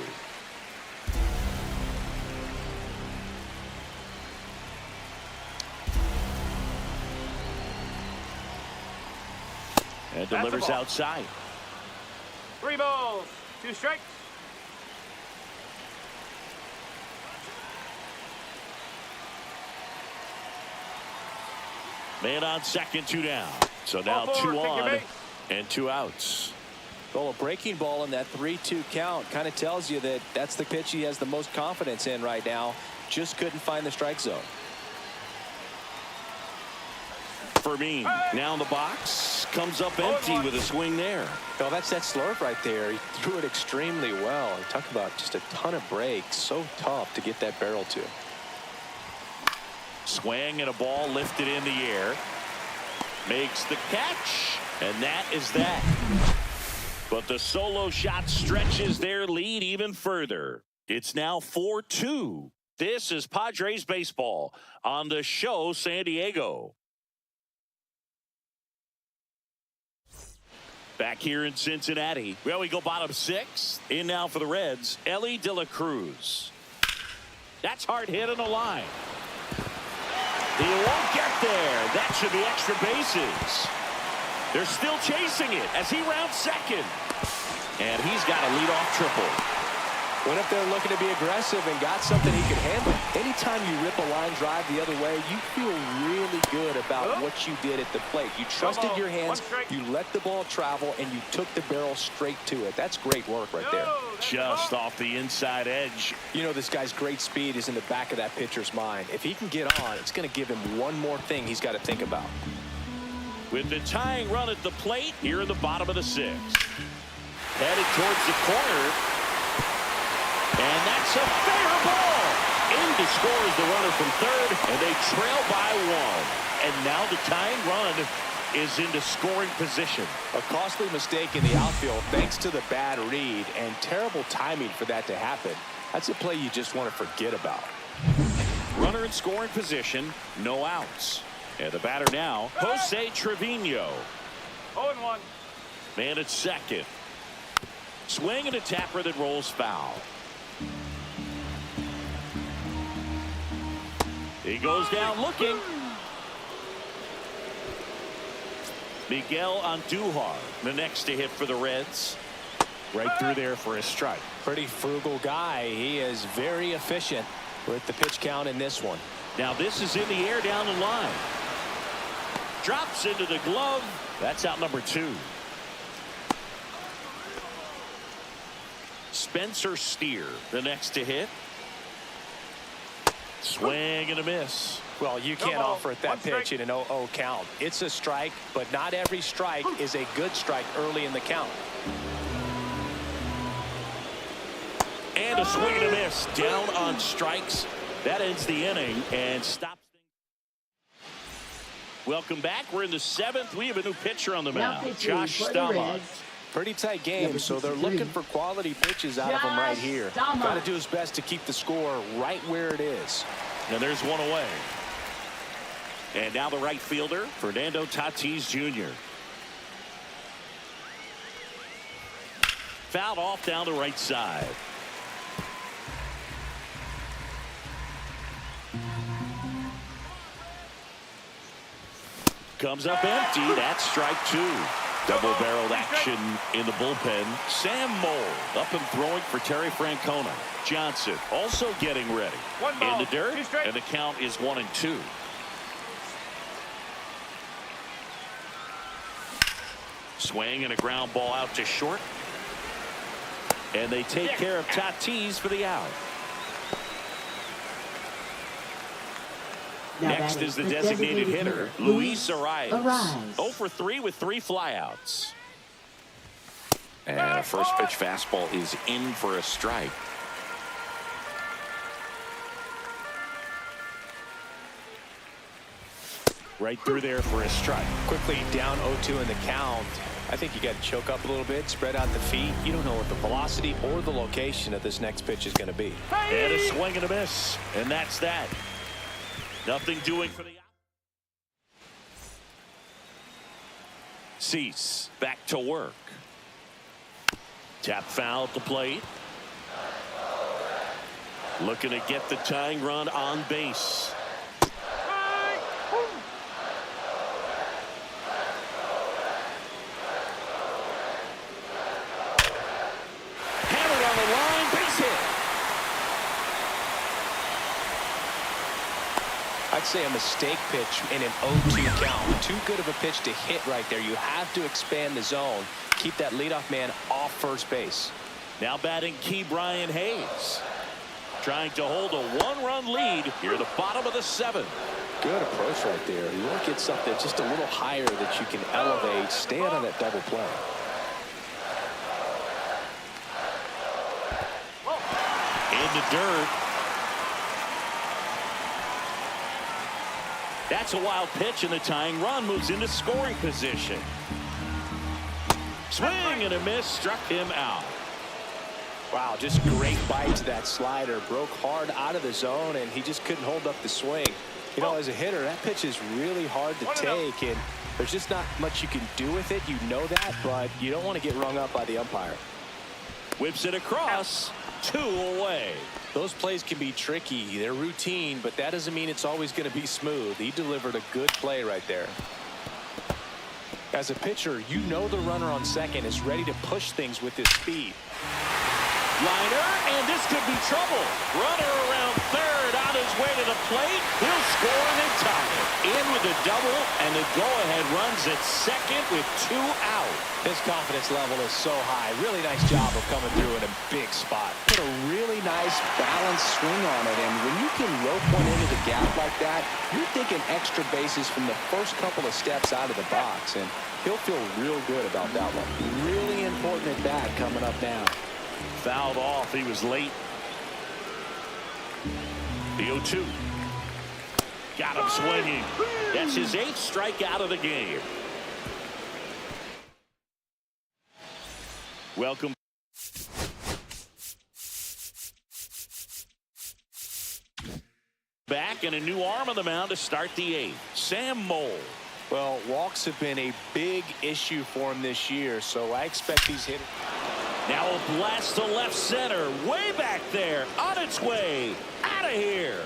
And delivers outside. 3 balls, 2 strikes. Man on second, 2 down. So now 2 on and 2 outs. Well, a breaking ball in that 3-2 count kind of tells you that that's the pitch he has the most confidence in right now. Just couldn't find the strike zone. Fermin now in the box, comes up empty with a swing there. Well, that's that slurve right there. He threw it extremely well. He talked about just a ton of breaks. So tough to get that barrel to. Swing and a ball lifted in the air. Makes the catch, and that is that. But the solo shot stretches their lead even further. It's now 4-2. This is Padres baseball on the show San Diego. Back here in Cincinnati. Well, we go bottom 6. In now for the Reds, Ellie De La Cruz. That's hard hit on the line. He won't get there. That should be extra bases. They're still chasing it as he rounds second. And he's got a leadoff triple. Went up there looking to be aggressive and got something he could handle. Anytime you rip a line drive the other way, you feel really good about what you did at the plate. You trusted your hands, you let the ball travel, and you took the barrel straight to it. That's great work right there. Just off the inside edge. You know, this guy's great speed is in the back of that pitcher's mind. If he can get on, it's going to give him one more thing he's got to think about. With the tying run at the plate here in the bottom of the 6th. Headed towards the corner. And that's a fair ball. In to score is the runner from third, and they trail by 1. And now the tying run is into scoring position. A costly mistake in the outfield thanks to the bad read and terrible timing for that to happen. That's a play you just want to forget about. Runner in scoring position, no outs. And the batter now, Jose Trevino. 0-1. Man at second. Swing and a tapper that rolls foul. He goes down looking. Miguel Andujar, the next to hit for the Reds. Right through there for a strike. Pretty frugal guy. He is very efficient with the pitch count in this one. Now this is in the air down the line. Drops into the glove. That's out number 2. Spencer Steer, the next to hit. Swing and a miss. Well, you can't offer it that pitch in an 0-0 count. It's a strike, but not every strike is a good strike early in the count. And a swing and a miss. Down on strikes. That ends the inning and stops things. Welcome back. We're in the 7th. We have a new pitcher on the mound. Josh Staumont. Pretty tight game, so they're looking for quality pitches out of him right here. Got to do his best to keep the score right where it is. And there's one away. And now the right fielder, Fernando Tatis Jr. Fouled off down the right side. Comes up empty. That's strike 2. Double-barreled action in the bullpen. Sam Moll up and throwing for Terry Francona. Johnson also getting ready. In the dirt, and the count is 1-2. Swing and a ground ball out to short. And they take care of Tatis for the out. Next is the designated hitter, Luis Arias. 0 for 3 with 3 flyouts. And a first pitch fastball is in for a strike. Right through there for a strike. Quickly down 0-2 in the count. I think you got to choke up a little bit, spread out the feet. You don't know what the velocity or the location of this next pitch is going to be. And a swing and a miss. And that's that. Nothing doing for the... Cease back to work. Tap foul at the plate. Looking to get the tying run on base. Hammered on the line, base hit. I'd say a mistake pitch in an 0-2 count. Too good of a pitch to hit right there. You have to expand the zone. Keep that leadoff man off first base. Now batting Key Brian Hayes. Trying to hold a 1-run lead here at the bottom of the 7th. Good approach right there. You want to get something just a little higher that you can elevate. Stand on that double play. In the dirt. That's a wild pitch, and the tying run moves into scoring position. Swing and a miss, struck him out. Wow, just great bite to that slider. Broke hard out of the zone, and he just couldn't hold up the swing. You know, as a hitter, that pitch is really hard to take, and there's just not much you can do with it. You know that, but you don't want to get rung up by the umpire. Whips it across, 2 away. Those plays can be tricky. They're routine, but that doesn't mean it's always going to be smooth. He delivered a good play right there. As a pitcher, you know the runner on second is ready to push things with his speed. Liner, and this could be trouble. Runner around third, on his way to the plate. He'll score and then tie it. In with a double, and the go-ahead runs at second with 2 out. His confidence level is so high. Really nice job of coming through in a big spot. Put a really nice balanced swing on it, and when you can rope one into the gap like that, you're thinking extra bases from the first couple of steps out of the box, and he'll feel real good about that one. Really important at bat coming up now. Fouled off. He was late. The 0-2. Got him swinging. That's his 8th strikeout of the game. Welcome. Back and a new arm on the mound to start the 8th. Sam Mole. Well, walks have been a big issue for him this year, so I expect these hitters. Now a blast to left center. Way back there. On its way. Out of here.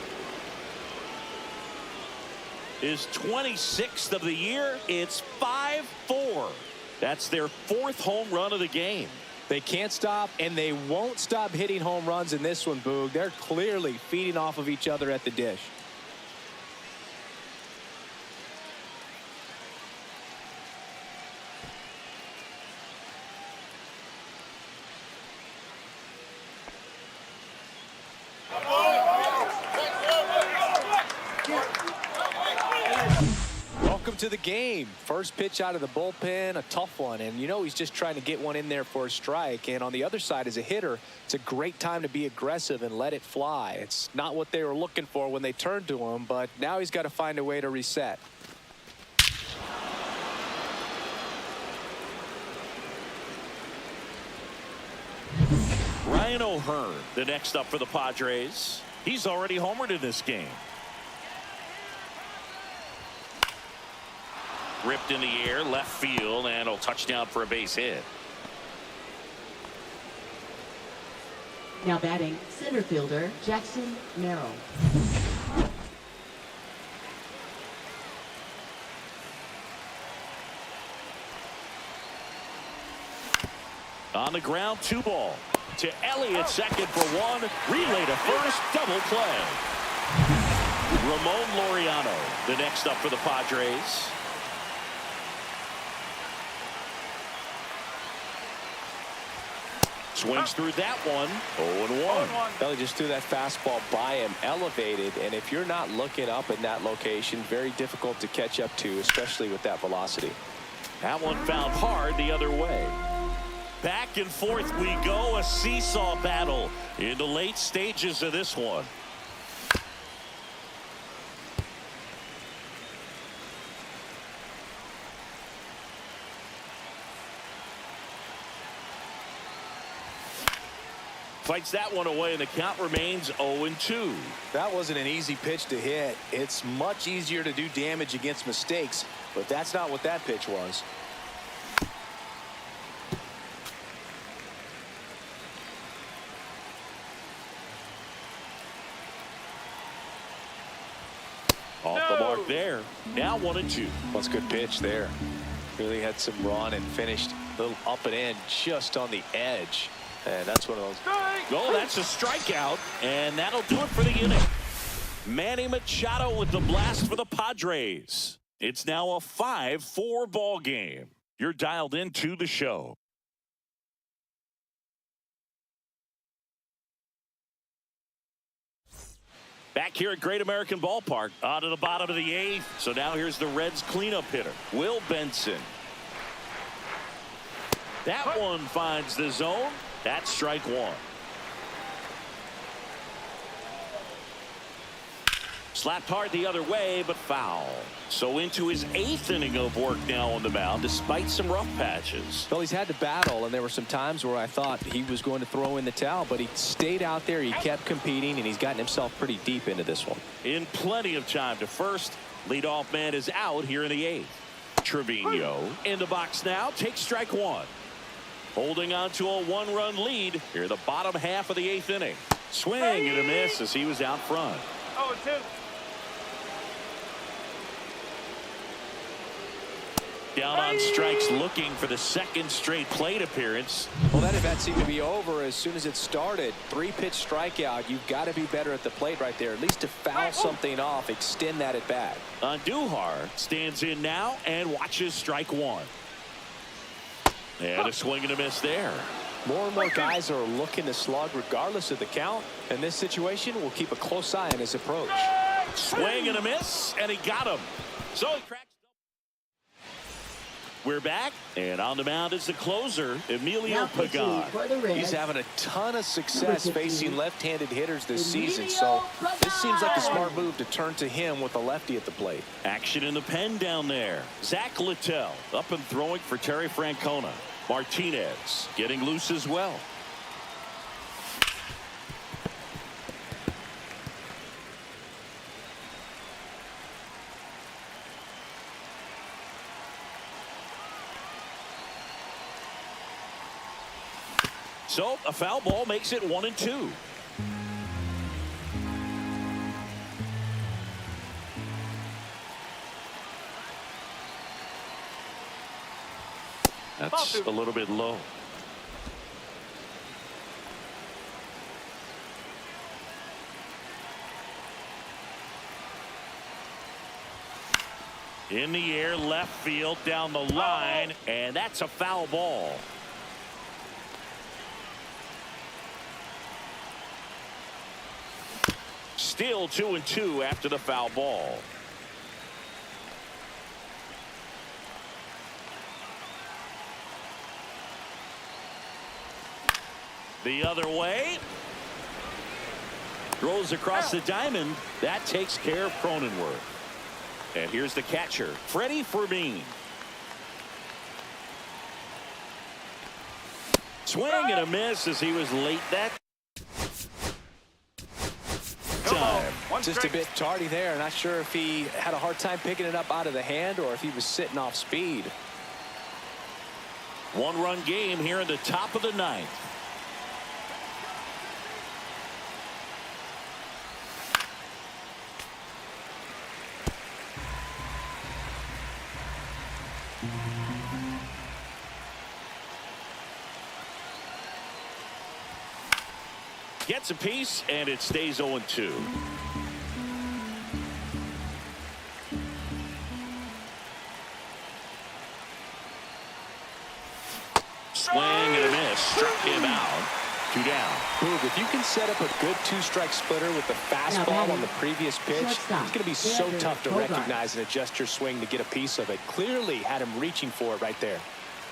His 26th of the year. It's 5-4. That's their 4th home run of the game. They can't stop, and they won't stop hitting home runs in this one, Boog. They're clearly feeding off of each other at the dish. To the game. First pitch out of the bullpen, a tough one, and you know he's just trying to get one in there for a strike. And on the other side, as a hitter, it's a great time to be aggressive and let it fly. It's not what they were looking for when they turned to him, but now he's got to find a way to reset. Ryan O'Hearn, the next up for the Padres. He's already homered in this game. Ripped in the air, left field, and a touchdown for a base hit. Now batting center fielder Jackson Merrill. On the ground, 2 ball. To Elliott, second for 1. Relay to first, double play. Ramon Laureano, the next up for the Padres. Swings through that one. 0-1. Belly just threw that fastball by him, elevated, and if you're not looking up in that location, very difficult to catch up to, especially with that velocity. That one found hard the other way. Back and forth we go, a seesaw battle in the late stages of this one. Fights that one away, and the count remains 0-2. That wasn't an easy pitch to hit. It's much easier to do damage against mistakes, but that's not what that pitch was. Off the mark there. Now 1-2. That's a good pitch there. Really had some run and finished a little up and in just on the edge. And that's one of those. Oh, that's a strikeout, and that'll do it for the inning. Manny Machado with the blast for the Padres. It's now a 5-4 ball game. You're dialed into the show. Back here at Great American Ballpark, out of the bottom of the 8th. So now here's the Reds cleanup hitter, Will Benson. That one finds the zone. That's strike one. Slapped hard the other way, but foul. So into his 8th inning of work now on the mound, despite some rough patches. Well, he's had to battle, and there were some times where I thought he was going to throw in the towel, but he stayed out there, he kept competing, and he's gotten himself pretty deep into this one. In plenty of time to first. Leadoff man is out here in the 8th. Trevino in the box now, takes strike one. Holding on to a 1-run lead here in the bottom half of the 8th inning. Swing and a miss as he was out front. 0-2. Down on strikes, looking for the 2nd straight plate appearance. Well, that event seemed to be over as soon as it started. 3-pitch strikeout. You've got to be better at the plate right there, at least to foul something off, extend that at bat. Andujar stands in now and watches strike one. And a swing and a miss there. More and more guys are looking to slug regardless of the count. In this situation, we'll keep a close eye on his approach. Swing and a miss, and he got him. So he cracks. We're back, and on the mound is the closer, Emilio Pagan. He's having a ton of success facing left-handed hitters this season, so this seems like a smart move to turn to him with a lefty at the plate. Action in the pen down there. Zach Littell up and throwing for Terry Francona. Martinez getting loose as well. So a foul ball makes it 1-2. That's a little bit low. In the air, left field, down the line, and that's a foul ball. Still 2-2 after the foul ball. The other way. Throws across the diamond. That takes care of Cronenworth. And here's the catcher, Freddy Fermin. Swing and a miss as he was late that time. Just a bit tardy there. Not sure if he had a hard time picking it up out of the hand or if he was sitting off speed. 1-run game here in the top of the 9th. Gets a piece, and it stays 0-2. Swing and a miss. Struck him out. 2 down. Boog, if you can set up a good two-strike splitter with the fastball on the previous pitch, it's going to be so tough to recognize and adjust your swing to get a piece of it. Clearly had him reaching for it right there.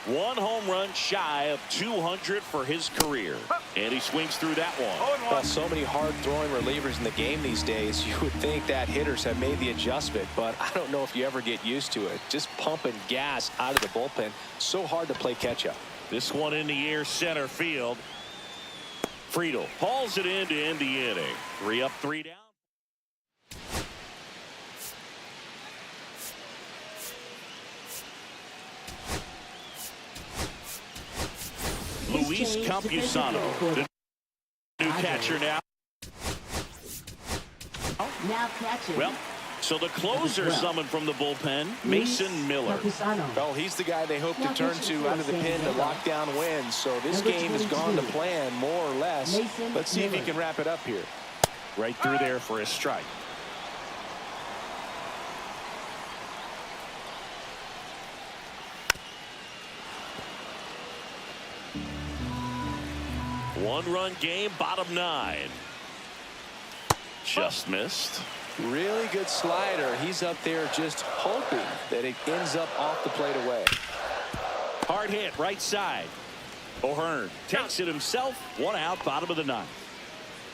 1 home run shy of 200 for his career. And he swings through that one. Well, so many hard-throwing relievers in the game these days, you would think that hitters have made the adjustment, but I don't know if you ever get used to it. Just pumping gas out of the bullpen. So hard to play catch-up. This one in the air, center field. Friedl hauls it in to end the inning. 3 up, 3 down. Luis Campusano, the new catcher now. Now catching. Well, so the closer summoned from the bullpen, Mason Miller. Well, he's the guy they hope to turn to out of the pen to lock down wins. So this game has gone to plan, more or less. Let's see if he can wrap it up here. Right through there for a strike. One-run game, bottom 9. Just missed. Really good slider. He's up there just hoping that it ends up off the plate away. Hard hit, right side. O'Hearn takes it himself. 1 out, bottom of the 9th.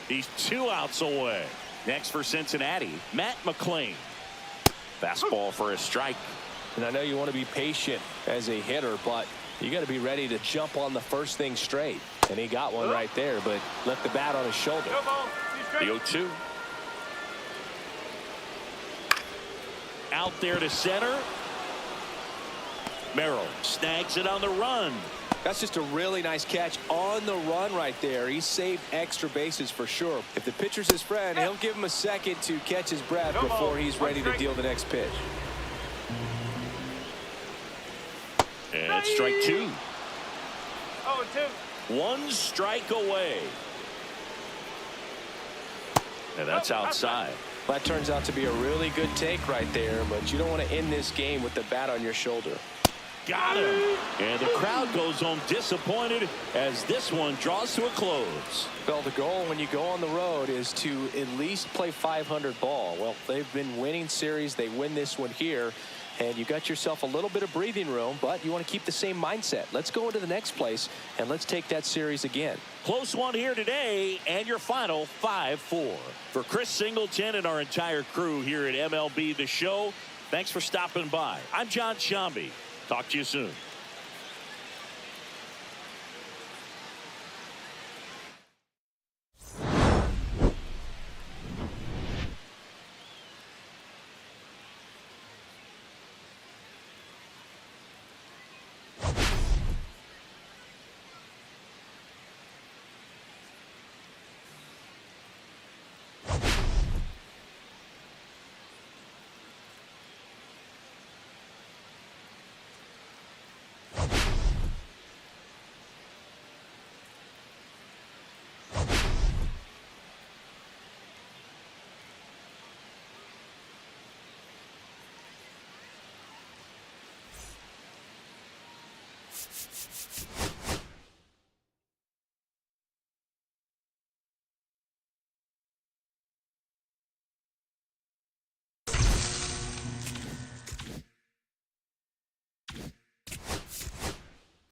He's 2 outs away. Next for Cincinnati, Matt McLean. Fastball for a strike. And I know you want to be patient as a hitter, but you got to be ready to jump on the first thing straight. And he got one right there, but left the bat on his shoulder. The 0-2. Out there to center. Merrill snags it on the run. That's just a really nice catch on the run right there. He saved extra bases for sure. If the pitcher's his friend, he'll give him a second to catch his breath before he's ready to deal the next pitch. And strike 2. 0-2. 1 strike away. And that's outside. That turns out to be a really good take right there, but you don't want to end this game with the bat on your shoulder. Got him. And the crowd goes home disappointed as this one draws to a close. Well, the goal when you go on the road is to at least play 500 ball. Well, they've been winning series. They win this one here. And you got yourself a little bit of breathing room, but you want to keep the same mindset. Let's go into the next place, and let's take that series again. Close one here today, and your final 5-4. For Chris Singleton and our entire crew here at MLB The Show, thanks for stopping by. I'm John Shambi. Talk to you soon.